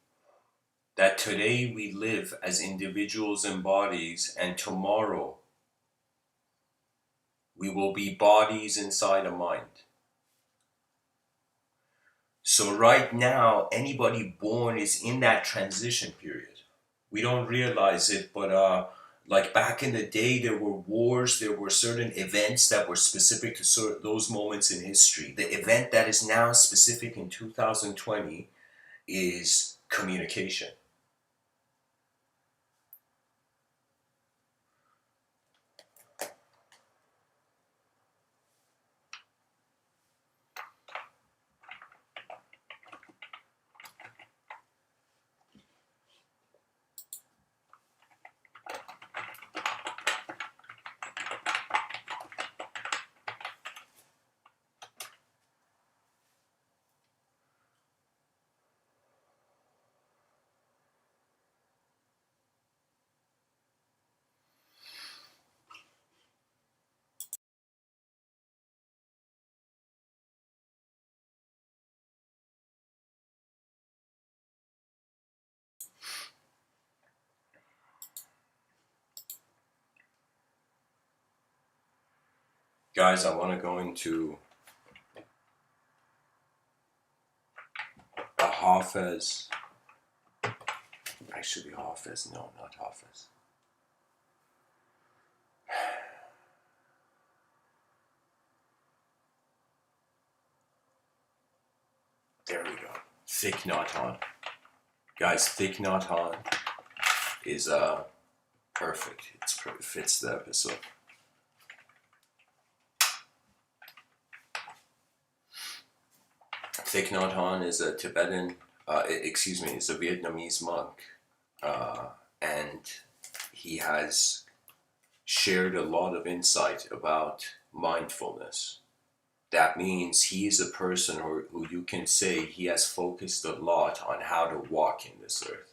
that today we live as individuals and bodies, and tomorrow we will be bodies inside a mind. So right now, anybody born is in that transition period. We don't realize it, but like back in the day, there were wars, there were certain events that were specific to those moments in history. The event that is now specific in 2020 is communication. Guys, I want to go into a Hafez. Actually, Hafez. No, not Hafez. There we go. Thich Nhat Hanh. Guys, Thich Nhat Hanh is perfect. It fits the episode. Thich Nhat Hanh is a Tibetan, is a Vietnamese monk, and he has shared a lot of insight about mindfulness. That means he is a person who you can say he has focused a lot on how to walk in this earth.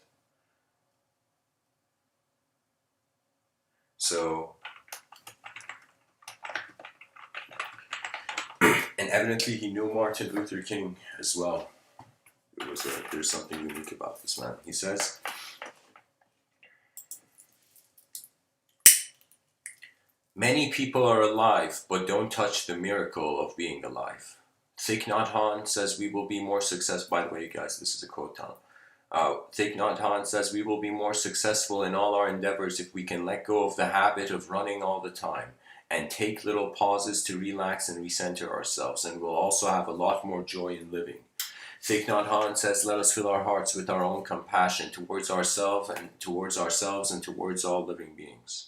So, and evidently he knew Martin Luther King as well. There's something unique about this man. He says, Many people are alive, but don't touch the miracle of being alive. Thich Nhat Hanh says we will be more successful. By the way, guys, this is a quote down. Thich Nhat Hanh says we will be more successful in all our endeavors if we can let go of the habit of running all the time and take little pauses to relax and recenter ourselves, and we'll also have a lot more joy in living. Thich Nhat Hanh says, let us fill our hearts with our own compassion towards ourselves and towards all living beings.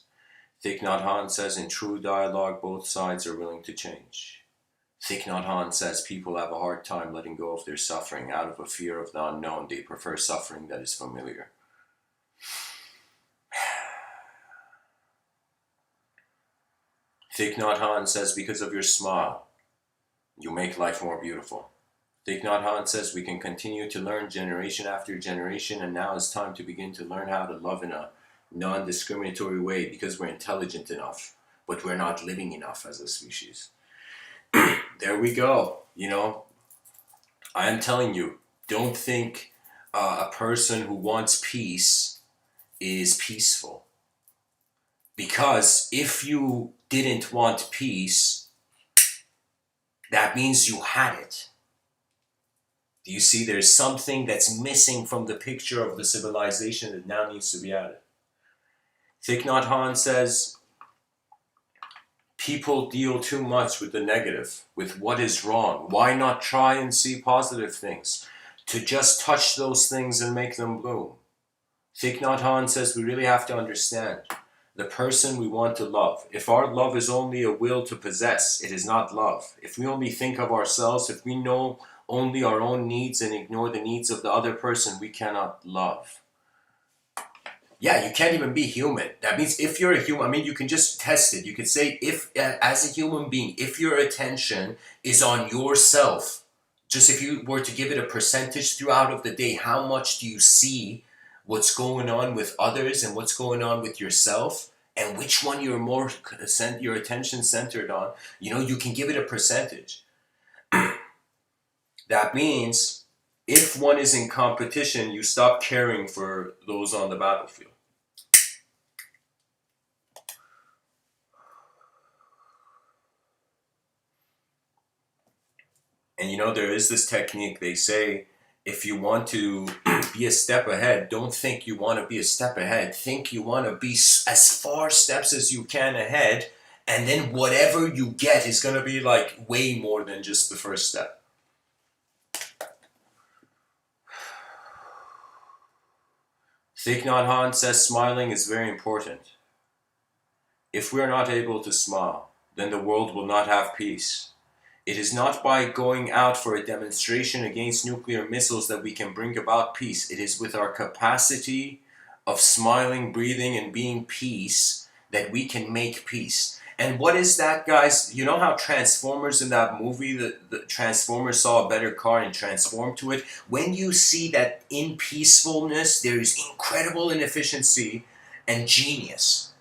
Thich Nhat Hanh says, in true dialogue, both sides are willing to change. Thich Nhat Hanh says, people have a hard time letting go of their suffering. Out of a fear of the unknown, they prefer suffering that is familiar. Thich Nhat Hanh says, because of your smile, you make life more beautiful. Thich Nhat Hanh says, we can continue to learn generation after generation, and now it's time to begin to learn how to love in a non-discriminatory way because we're intelligent enough, but we're not living enough as a species. There we go. You know, I am telling you, don't think a person who wants peace is peaceful. Because if you didn't want peace, that means you had it. Do you see? There's something that's missing from the picture of the civilization that now needs to be added. Thich Nhat Hanh says, people deal too much with the negative, with what is wrong. Why not try and see positive things? To just touch those things and make them bloom. Thich Nhat Hanh says we really have to understand the person we want to love. If our love is only a will to possess, it is not love. If we only think of ourselves, if we know only our own needs and ignore the needs of the other person, we cannot love. Yeah, you can't even be human. That means if you're a human, I mean, you can just test it. You can say, if as a human being, if your attention is on yourself, just if you were to give it a percentage throughout of the day, how much do you see what's going on with others and what's going on with yourself, and which one you're more your attention centered on? You know, you can give it a percentage. That means if one is in competition, you stop caring for those on the battlefield. And you know, there is this technique, they say, if you want to be a step ahead, don't think you want to be a step ahead. Think you want to be as far steps as you can ahead, and then whatever you get is going to be like way more than just the first step. Thich Nhat Hanh says smiling is very important. If we are not able to smile, then the world will not have peace. It is not by going out for a demonstration against nuclear missiles that we can bring about peace. It is with our capacity of smiling, breathing, and being peace that we can make peace. And what is that, guys? You know how Transformers in that movie, the Transformers saw a better car and transformed to it? When you see that in peacefulness there is incredible inefficiency and genius,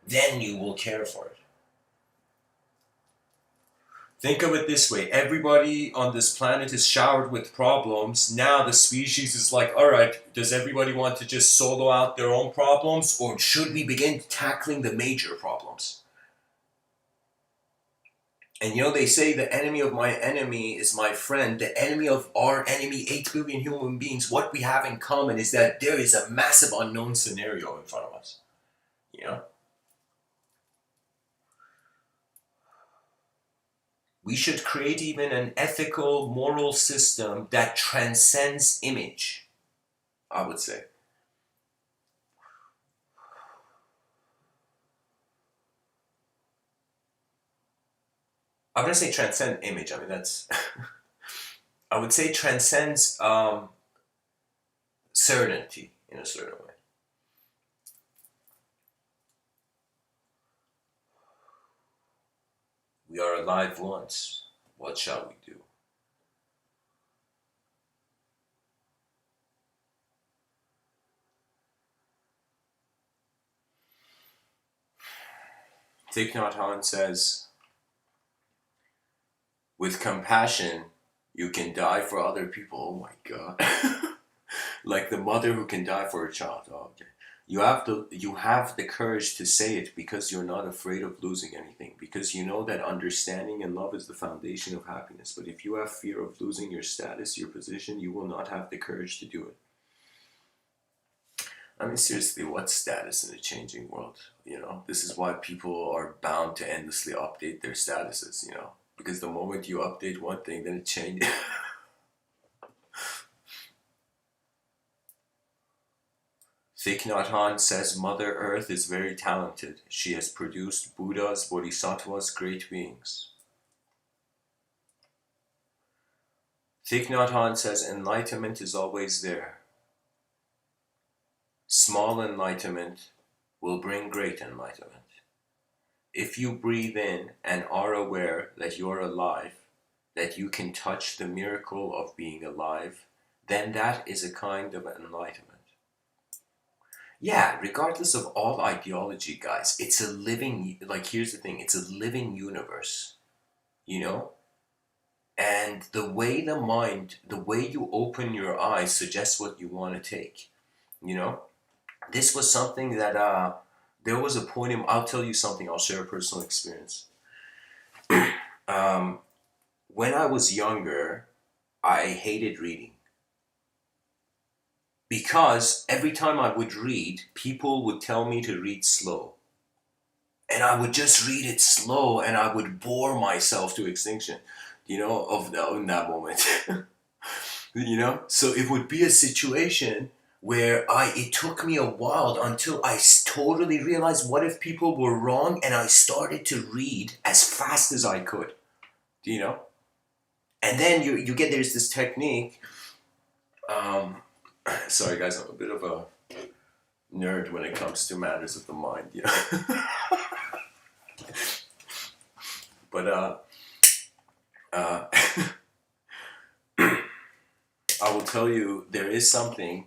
then you will care for it. Think of it this way, everybody on this planet is showered with problems. Now the species is like, all right, does everybody want to just solo out their own problems, or should we begin tackling the major problems? And you know, they say the enemy of my enemy is my friend. The enemy of our enemy, 8 billion human beings, what we have in common is that there is a massive unknown scenario in front of us. You know? We should create even an ethical, moral system that transcends image, I would say. I'm going to say transcend image. I mean, that's... I would say transcends certainty in a certain way. We are alive once. What shall we do? Thich Nhat Hanh says, with compassion, you can die for other people. Oh my God. Like the mother who can die for her child. Oh, okay. You have the courage to say it because you're not afraid of losing anything, because you know that understanding and love is the foundation of happiness. But if you have fear of losing your status, your position, you will not have the courage to do it. I mean, seriously, what's status in a changing world? This is why people are bound to endlessly update their statuses, because the moment you update one thing, then it changes. Thich Nhat Hanh says Mother Earth is very talented. She has produced Buddhas, Bodhisattvas, great beings. Thich Nhat Hanh says enlightenment is always there. Small enlightenment will bring great enlightenment. If you breathe in and are aware that you're alive, that you can touch the miracle of being alive, then that is a kind of enlightenment. Yeah, regardless of all ideology, guys, it's a living, like, here's the thing, it's a living universe, you know? And the way the way you open your eyes suggests what you want to take, you know? This was something that, there was a point in, I'll tell you something, I'll share a personal experience. Um, when I was younger, I hated reading. Because every time I would read, people would tell me to read slow. And I would just read it slow and I would bore myself to extinction, in that moment. So it would be a situation where it took me a while until I totally realized what if people were wrong, and I started to read as fast as I could, you know? And then you get, there's this technique. Sorry guys, I'm a bit of a nerd when it comes to matters of the mind, But I will tell you, there is something.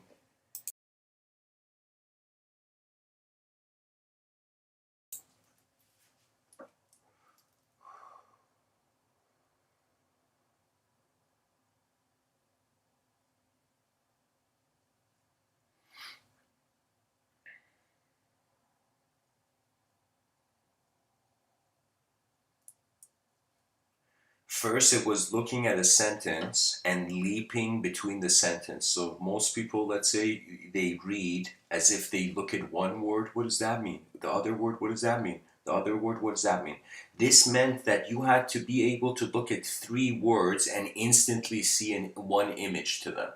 First, it was looking at a sentence and leaping between the sentence. So most people, let's say, they read as if they look at one word. What does that mean? The other word, what does that mean? The other word, what does that mean? This meant that you had to be able to look at three words and instantly see one image to them.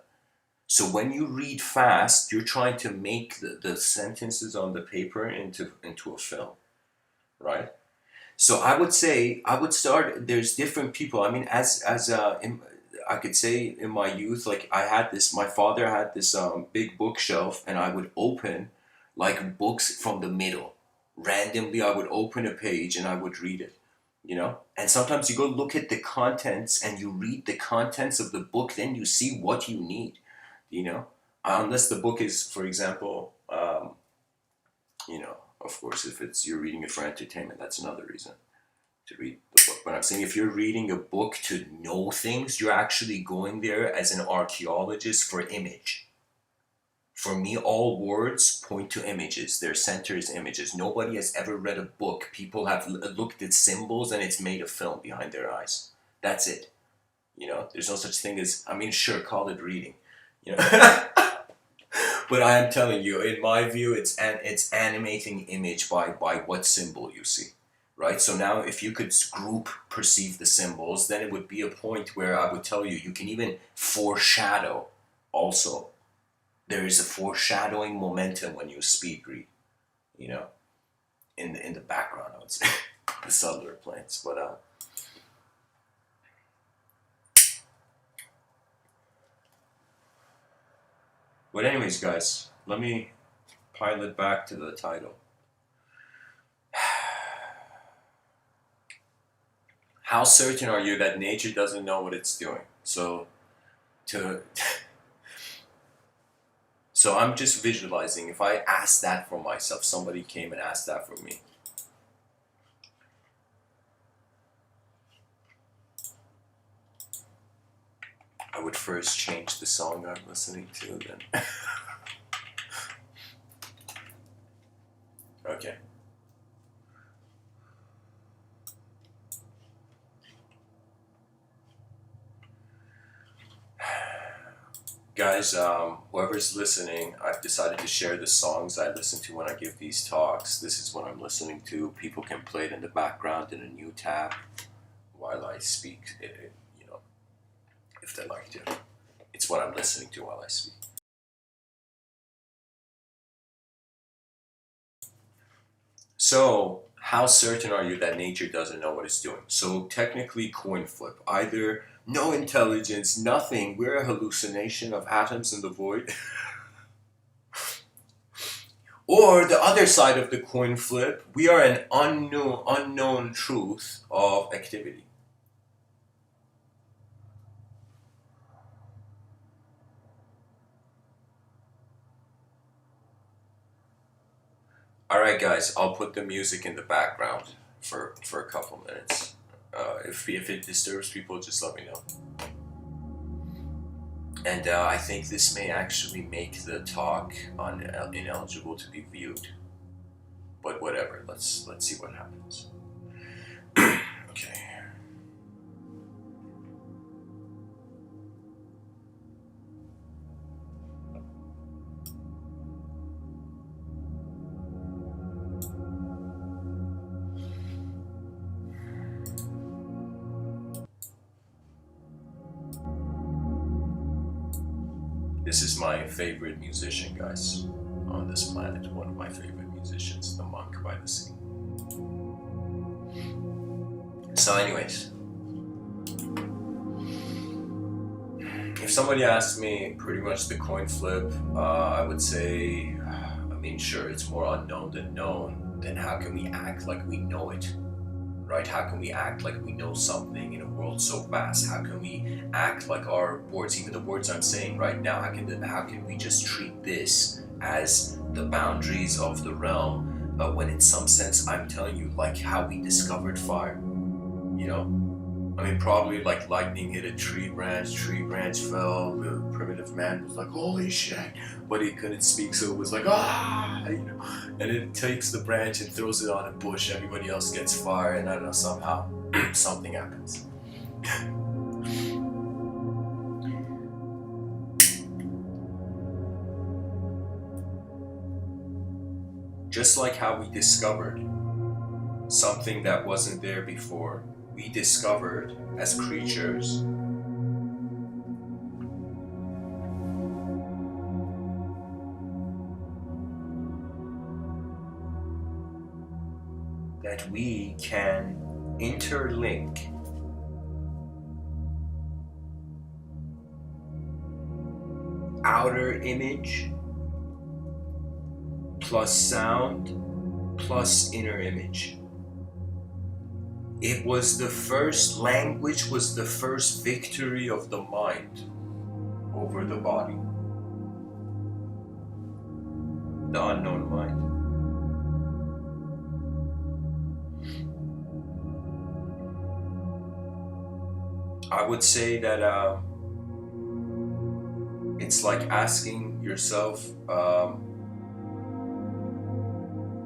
So when you read fast, you're trying to make the sentences on the paper into a film, right? So I would say I would start. There's different people. I mean, I could say in my youth, like I had this. My father had this big bookshelf, and I would open like books from the middle. Randomly, I would open a page and I would read it. And sometimes you go look at the contents and you read the contents of the book. Then you see what you need. Unless the book is, for example, of course, if you're reading it for entertainment, that's another reason to read the book. But I'm saying if you're reading a book to know things, you're actually going there as an archaeologist for image. For me, all words point to images. Their center is images. Nobody has ever read a book. People have looked at symbols and it's made a film behind their eyes. That's it. There's no such thing as, I mean, sure, call it reading. But I am telling you, in my view, it's animating image by what symbol you see, right? So now, if you could group perceive the symbols, then it would be a point where I would tell you, you can even foreshadow. Also, there is a foreshadowing momentum when you speed read, in the background, I would say, the subtler planes, but anyways, guys, let me pilot back to the title. How certain are you that nature doesn't know what it's doing? So I'm just visualizing, if I asked that for myself, somebody came and asked that for me. I would first change the song I'm listening to, then Okay. Guys, whoever's listening, I've decided to share the songs I listen to when I give these talks. This is what I'm listening to. People can play it in the background in a new tab while I speak, you know, if they like to. It's what I'm listening to while I speak. So, how certain are you that nature doesn't know what it's doing? So, technically, coin flip. Either no intelligence, nothing, we're a hallucination of atoms in the void. Or the other side of the coin flip, we are an unknown truth of activity. Alright guys, I'll put the music in the background for a couple minutes. If it disturbs people, just let me know. And I think this may actually make the talk ineligible to be viewed. But whatever, let's see what happens. Okay. This is my favorite musician, guys, on this planet. One of my favorite musicians, the monk by the sea. So anyways, if somebody asked me pretty much the coin flip, I would say, I mean, sure, it's more unknown than known. Then how can we act like we know it? Right? How can we act like we know something in a world so vast? How can we act like our words, even the words I'm saying right now, how can we just treat this as the boundaries of the realm when in some sense I'm telling you like how we discovered fire, you know? I mean, probably like lightning hit a tree branch fell, the primitive man was like, holy shit, but he couldn't speak, so it was like, ah, you know, and it takes the branch and throws it on a bush, everybody else gets fire, and I don't know, somehow something happens. Just like how we discovered something that wasn't there before, we discovered as creatures that we can interlink outer image plus sound plus inner image. It was the first language, was the first victory of the mind over the body. The unknown mind. I would say that it's like asking yourself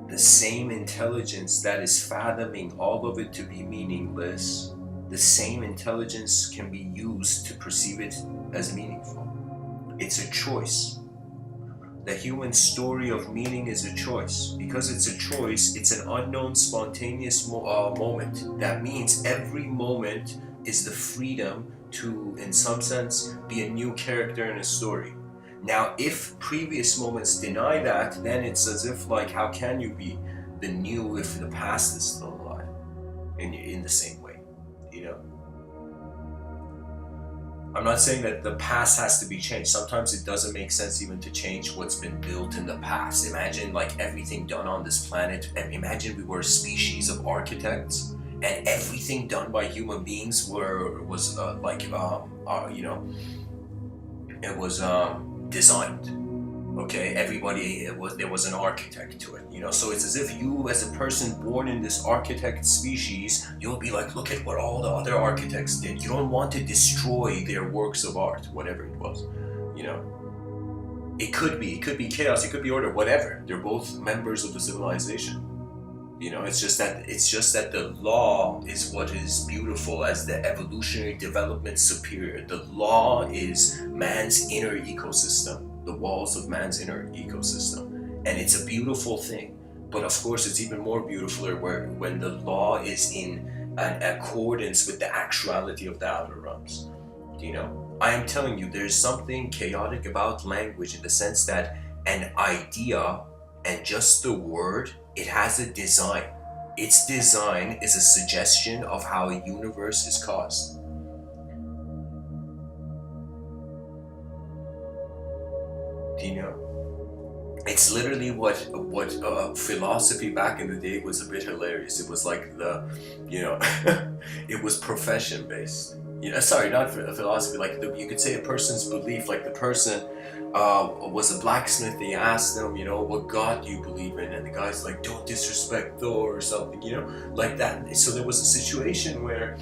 the same intelligence that is fathoming all of it to be meaningless, the same intelligence can be used to perceive it as meaningful. It's a choice. The human story of meaning is a choice. Because it's a choice, it's an unknown, spontaneous moment. That means every moment is the freedom to, in some sense, be a new character in a story. Now, if previous moments deny that, then it's as if, like, how can you be the new if the past is still alive? In the same way, you know? I'm not saying that the past has to be changed. Sometimes it doesn't make sense even to change what's been built in the past. Imagine, like, everything done on this planet, and imagine we were a species of architects, and everything done by human beings was you know, it was designed. Okay, there was an architect to it, you know. So it's as if you, as a person born in this architect species, you'll be like, look at what all the other architects did. You don't want to destroy their works of art, whatever it was, you know. It could be chaos, it could be order, whatever. They're both members of the civilization. You know, it's just that the law is what is beautiful as the evolutionary development superior. The law is man's inner ecosystem, the walls of man's inner ecosystem. And it's a beautiful thing. But of course, it's even more beautiful when the law is in an accordance with the actuality of the outer realms. You know, I am telling you, there's something chaotic about language in the sense that an idea and just the word, it has a design. Its design is a suggestion of how a universe is caused. Do you know? It's literally what philosophy back in the day was a bit hilarious. It was like it was profession based. You know, sorry, not philosophy. Like you could say a person's belief. Like the person was a blacksmith. They asked them, you know, what God do you believe in? And the guy's like, don't disrespect Thor or something. You know, like that. So there was a situation where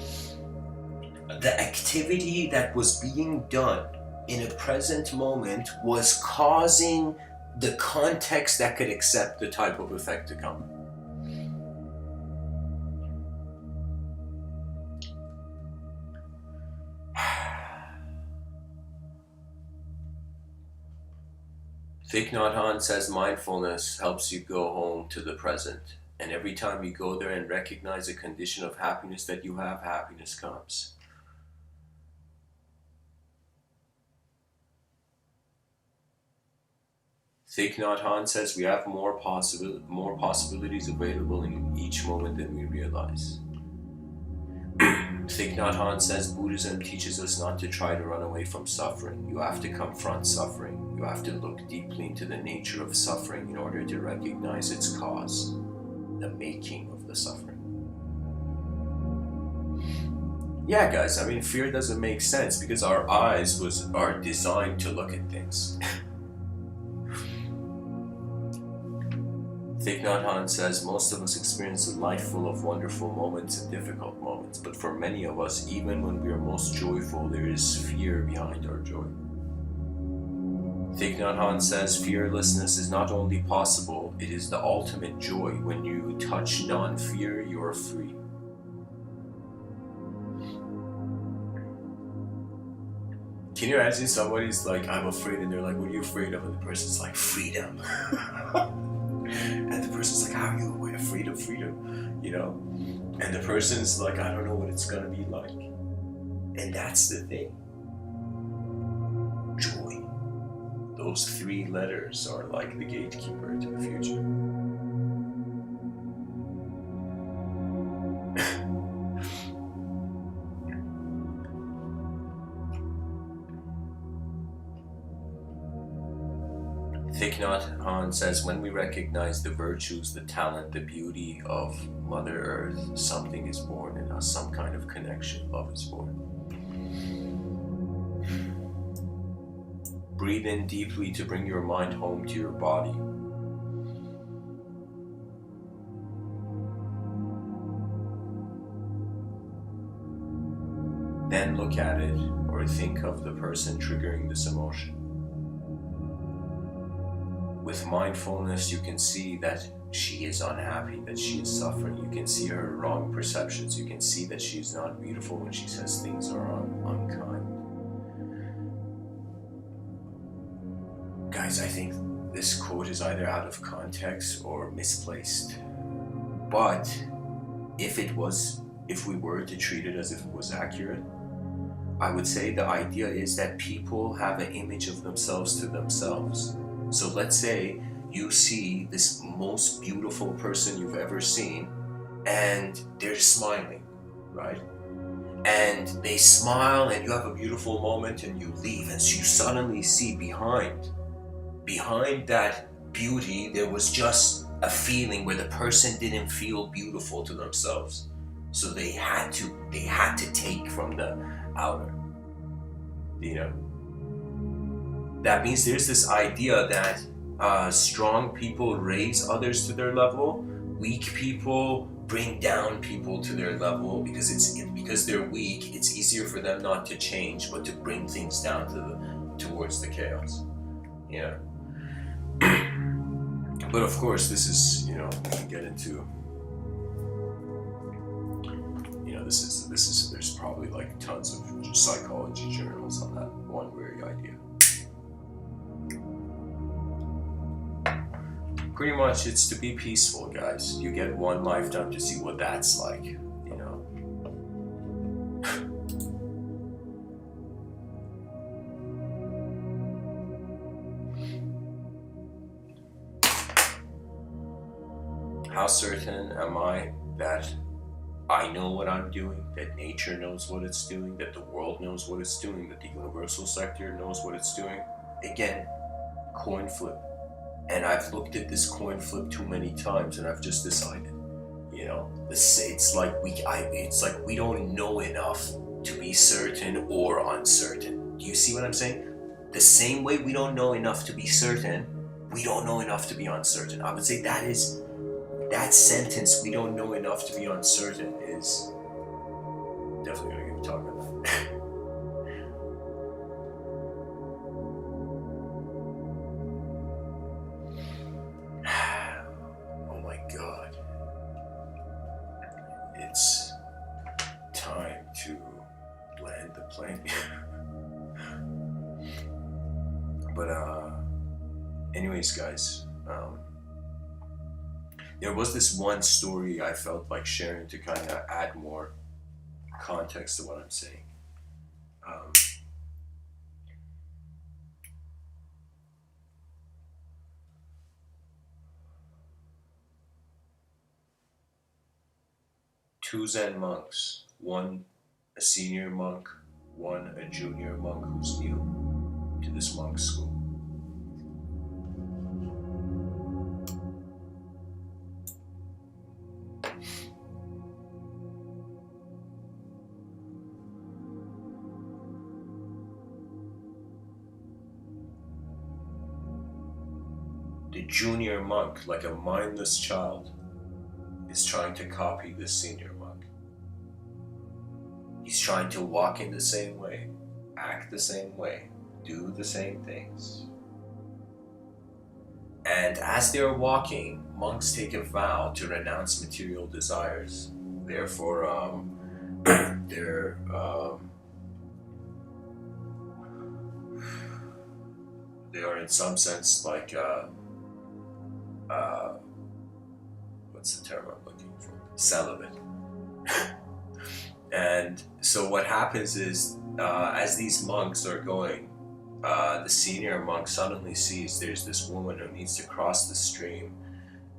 the activity that was being done in a present moment was causing the context that could accept the type of effect to come. Thich Nhat Hanh says mindfulness helps you go home to the present, and every time you go there and recognize a condition of happiness that you have, happiness comes. Thich Nhat Hanh says we have more possibilities available in each moment than we realize. Thich Nhat Hanh says Buddhism teaches us not to try to run away from suffering. You have to confront suffering. You have to look deeply into the nature of suffering in order to recognize its cause, the making of the suffering. Yeah, guys, I mean, fear doesn't make sense because our eyes are designed to look at things. Thich Nhat Hanh says most of us experience a life full of wonderful moments and difficult moments, but for many of us, even when we are most joyful, there is fear behind our joy. Thich Nhat Hanh says fearlessness is not only possible, it is the ultimate joy. When you touch non-fear, you are free. Can you imagine somebody's like, I'm afraid, and they're like, what are you afraid of? And the person's like, freedom. And the person's like, how are you aware of freedom? You know? And the person's like, I don't know what it's gonna be like. And that's the thing. Joy. Those 3 letters are like the gatekeeper to the future. Thich Nhat Hanh says, when we recognize the virtues, the talent, the beauty of Mother Earth, something is born in us, some kind of connection, love is born. Breathe in deeply to bring your mind home to your body. Then look at it or think of the person triggering this emotion. With mindfulness, you can see that she is unhappy, that she is suffering. You can see her wrong perceptions. You can see that she's not beautiful when she says things are unkind. Guys, I think this quote is either out of context or misplaced. But if we were to treat it as if it was accurate, I would say the idea is that people have an image of themselves to themselves. So let's say you see this most beautiful person you've ever seen and they're smiling, right? And they smile and you have a beautiful moment and you leave, and so you suddenly see behind that beauty there was just a feeling where the person didn't feel beautiful to themselves. So they had to take from the outer, you know? That means there's this idea that strong people raise others to their level, weak people bring down people to their level because they're weak. It's easier for them not to change, but to bring things down towards the chaos. Yeah. But of course, this is, we can get into, there's probably like tons of psychology journals on that one very idea. Pretty much, it's to be peaceful, guys. You get one lifetime to see what that's like, How certain am I that I know what I'm doing, that nature knows what it's doing, that the world knows what it's doing, that the universal sector knows what it's doing? Again, coin flip. And I've looked at this coin flip too many times, and I've just decided, it's like we don't know enough to be certain or uncertain. Do you see what I'm saying? The same way we don't know enough to be certain, we don't know enough to be uncertain. I would say that sentence, we don't know enough to be uncertain, is definitely going to give a talk on that. Oh my God. It's time to land the plane. But anyways, guys, there was this one story I felt like sharing to kind of add more context to what I'm saying. 2 Zen monks, one a senior monk, one a junior monk who's new to this monk school. The junior monk, like a mindless child, is trying to copy the senior monk. He's trying to walk in the same way, act the same way, do the same things. And as they're walking, monks take a vow to renounce material desires. Therefore, they are in some sense like what's the term I'm looking for? Celibate. And so what happens is, as these monks are going, the senior monk suddenly sees there's this woman who needs to cross the stream,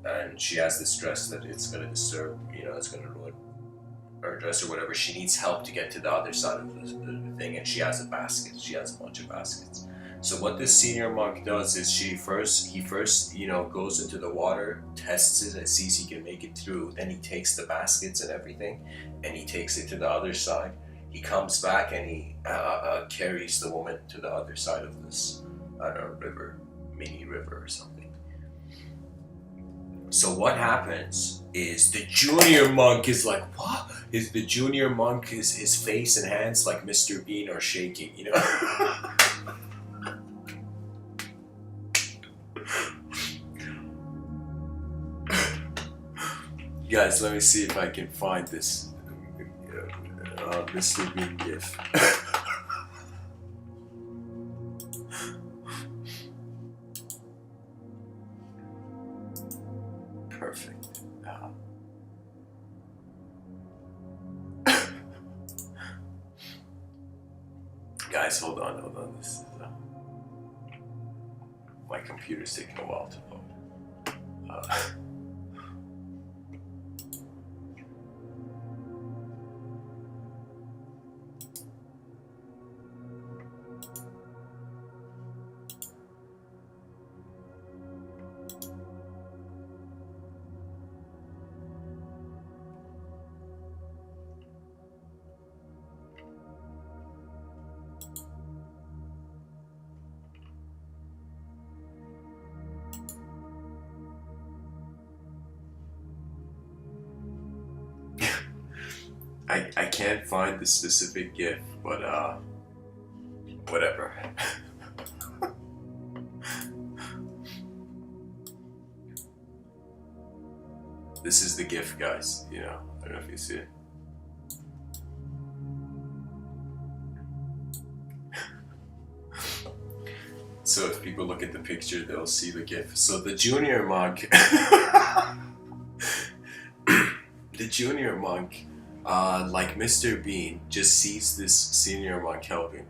and she has this dress that it's going to disturb, it's going to ruin her dress or whatever. She needs help to get to the other side of the thing, and she has a basket. She has a bunch of baskets. So what this senior monk does is he first goes into the water, tests it, and sees he can make it through. Then he takes the baskets and everything, and he takes it to the other side. He comes back and he carries the woman to the other side of this, river, mini river or something. So what happens is the junior monk is like, what? The junior monk, his face and hands like Mr. Bean are shaking, Guys, let me see if I can find this Mr. Bean gif. Perfect. Guys, hold on. This is my computer's taking a while to load. I can't find the specific GIF, but whatever. This is the gift, guys. You know, I don't know if you see it. So if people look at the picture, they'll see the gift. So the junior monk, the junior monk, like Mr. Bean, just sees this senior monk helping,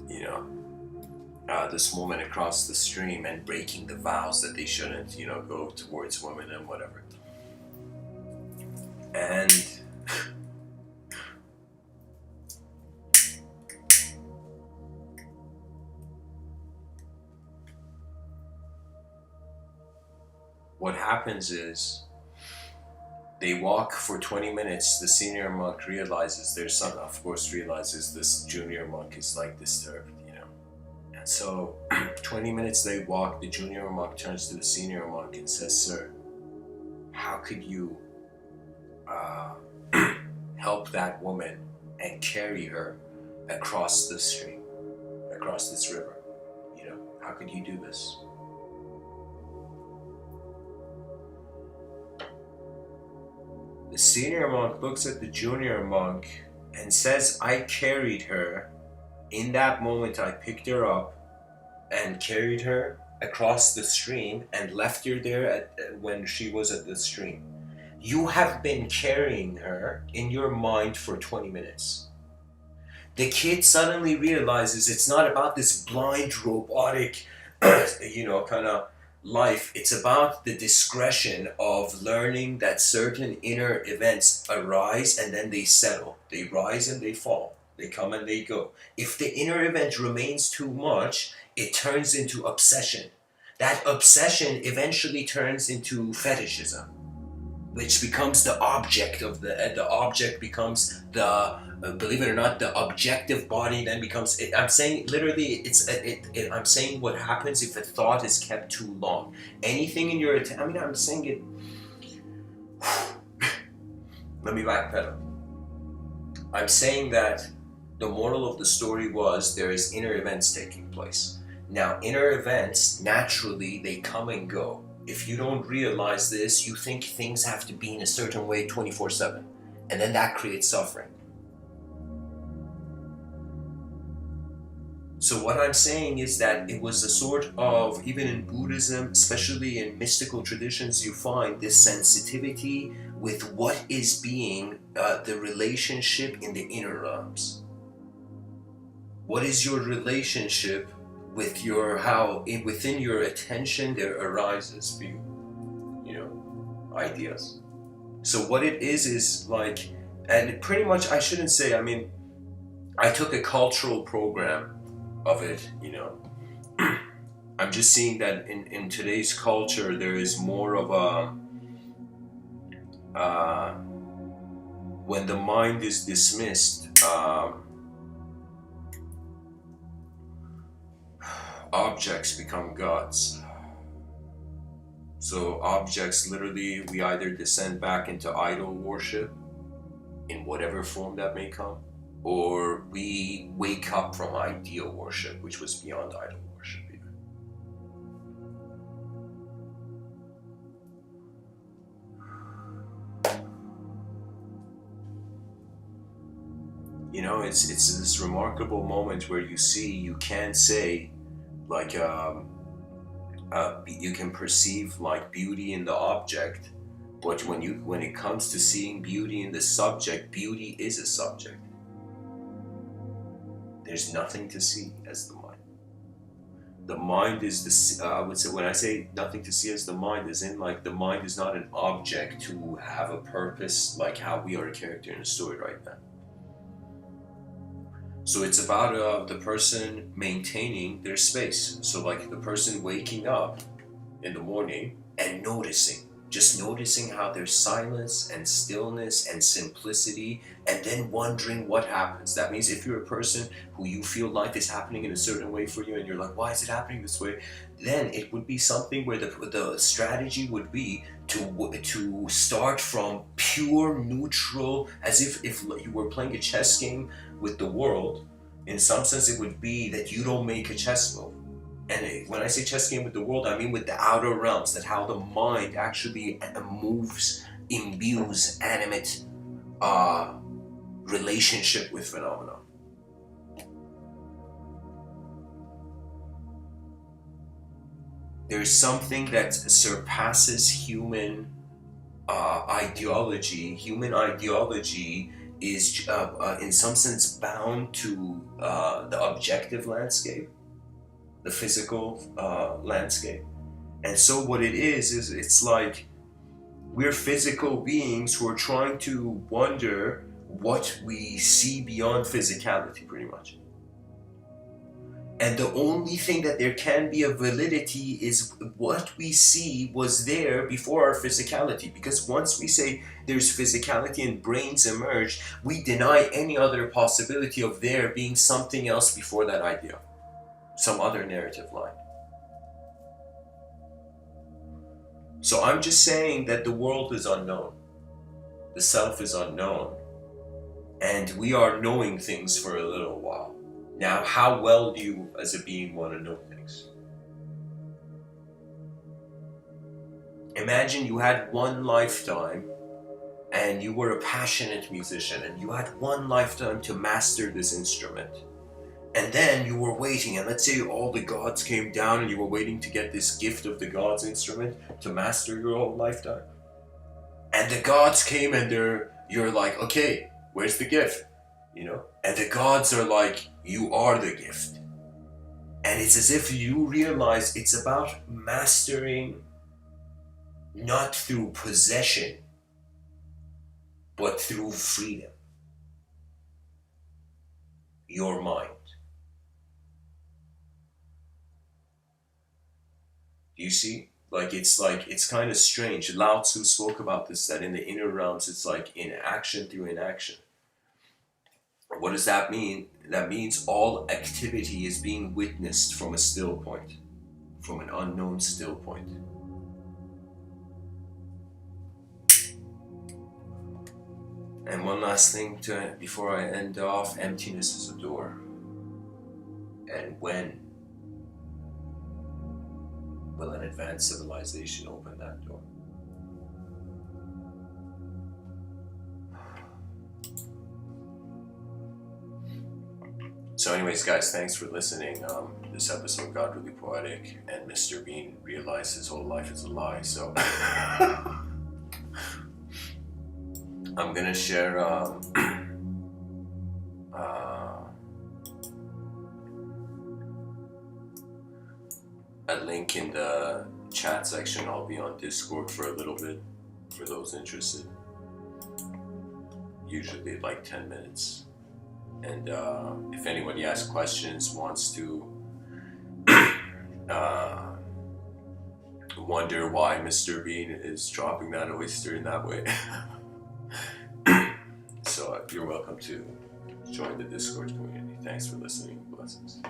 you know, this woman across the stream and breaking the vows that they shouldn't, you know, go towards women and whatever. And what happens is they walk for 20 minutes. The senior monk realizes there's some, of course, realizes this junior monk is like disturbed, you know. And so 20 minutes they walk, the junior monk turns to the senior monk and says, "Sir, how could you help that woman and carry her across the stream, across this river? You know, how could you do this?" The senior monk looks at the junior monk and says, "I carried her. In that moment, I picked her up and carried her across the stream and left her there when she was at the stream. You have been carrying her in your mind for 20 minutes. The kid suddenly realizes it's not about this blind, robotic, you know, kind of life. It's about the discretion of learning that certain inner events arise and then they settle. They rise and they fall. They come and they go. If the inner event remains too much, it turns into obsession. That obsession eventually turns into fetishism, which becomes the object of the object becomes the, believe it or not, the objective body then becomes it. I'm saying literally, I'm saying what happens if a thought is kept too long. Anything in your I'm saying it. Let me backpedal. I'm saying that the moral of the story was there is inner events taking place. Now, inner events, naturally, they come and go. If you don't realize this, you think things have to be in a certain way 24/7. And then that creates suffering. So what I'm saying is that it was a sort of, even in Buddhism, especially in mystical traditions, you find this sensitivity with what is being the relationship in the inner realms. What is your relationship with your, within your attention there arises, you know, ideas. So what it is like, and pretty much, I shouldn't say, I mean, I took a cultural program of it, you know. I'm just seeing that in today's culture there is more of a, when the mind is dismissed, objects become gods. So objects, literally, we either descend back into idol worship in whatever form that may come, or we wake up from ideal worship, which was beyond idol worship even. You know, it's this remarkable moment where you can say, like, you can perceive like beauty in the object, but when it comes to seeing beauty in the subject, beauty is a subject. There's nothing to see as the mind. The mind is the, I would say, when I say nothing to see as the mind, is in like the mind is not an object to have a purpose, like how we are a character in a story right now. So it's about the person maintaining their space. So like the person waking up in the morning and just noticing how there's silence and stillness and simplicity, and then wondering what happens. That means if you're a person who you feel life is happening in a certain way for you and you're like, why is it happening this way? Then it would be something where the strategy would be to start from pure neutral, as if you were playing a chess game with the world. In some sense, it would be that you don't make a chess move. And when I say chess game with the world, I mean with the outer realms, that how the mind actually moves, imbues, animate relationship with phenomena. There's something that surpasses human ideology. Human ideology is, in some sense, bound to the objective landscape, the physical landscape. And so what it is it's like we're physical beings who are trying to wonder what we see beyond physicality, pretty much. And the only thing that there can be a validity is what we see was there before our physicality. Because once we say there's physicality and brains emerge, we deny any other possibility of there being something else before that idea, some other narrative line. So I'm just saying that the world is unknown, the self is unknown, and we are knowing things for a little while. Now, how well do you as a being want to know things? Imagine you had one lifetime and you were a passionate musician and you had one lifetime to master this instrument. And then you were waiting, and let's say all the gods came down and you were waiting to get this gift of the gods instrument to master your whole lifetime. And the gods came and you're like, okay, where's the gift? You know? And the gods are like, you are the gift. And it's as if you realize it's about mastering not through possession, but through freedom. Your mind. Do you see? It's kind of strange. Lao Tzu spoke about this, that in the inner realms, it's like inaction through inaction. What does that mean? That means all activity is being witnessed from a still point, from an unknown still point. And one last thing before I end off, emptiness is a door. And when will an advanced civilization open that door? So anyways, guys, thanks for listening. This episode got really poetic, and Mr. Bean realized his whole life is a lie, so I'm gonna share a link in the chat section. I'll be on Discord for a little bit for those interested. Usually like 10 minutes. And if anybody has questions, wants to wonder why Mr. Bean is dropping that oyster in that way, so you're welcome to join the Discord community. Thanks for listening. Blessings.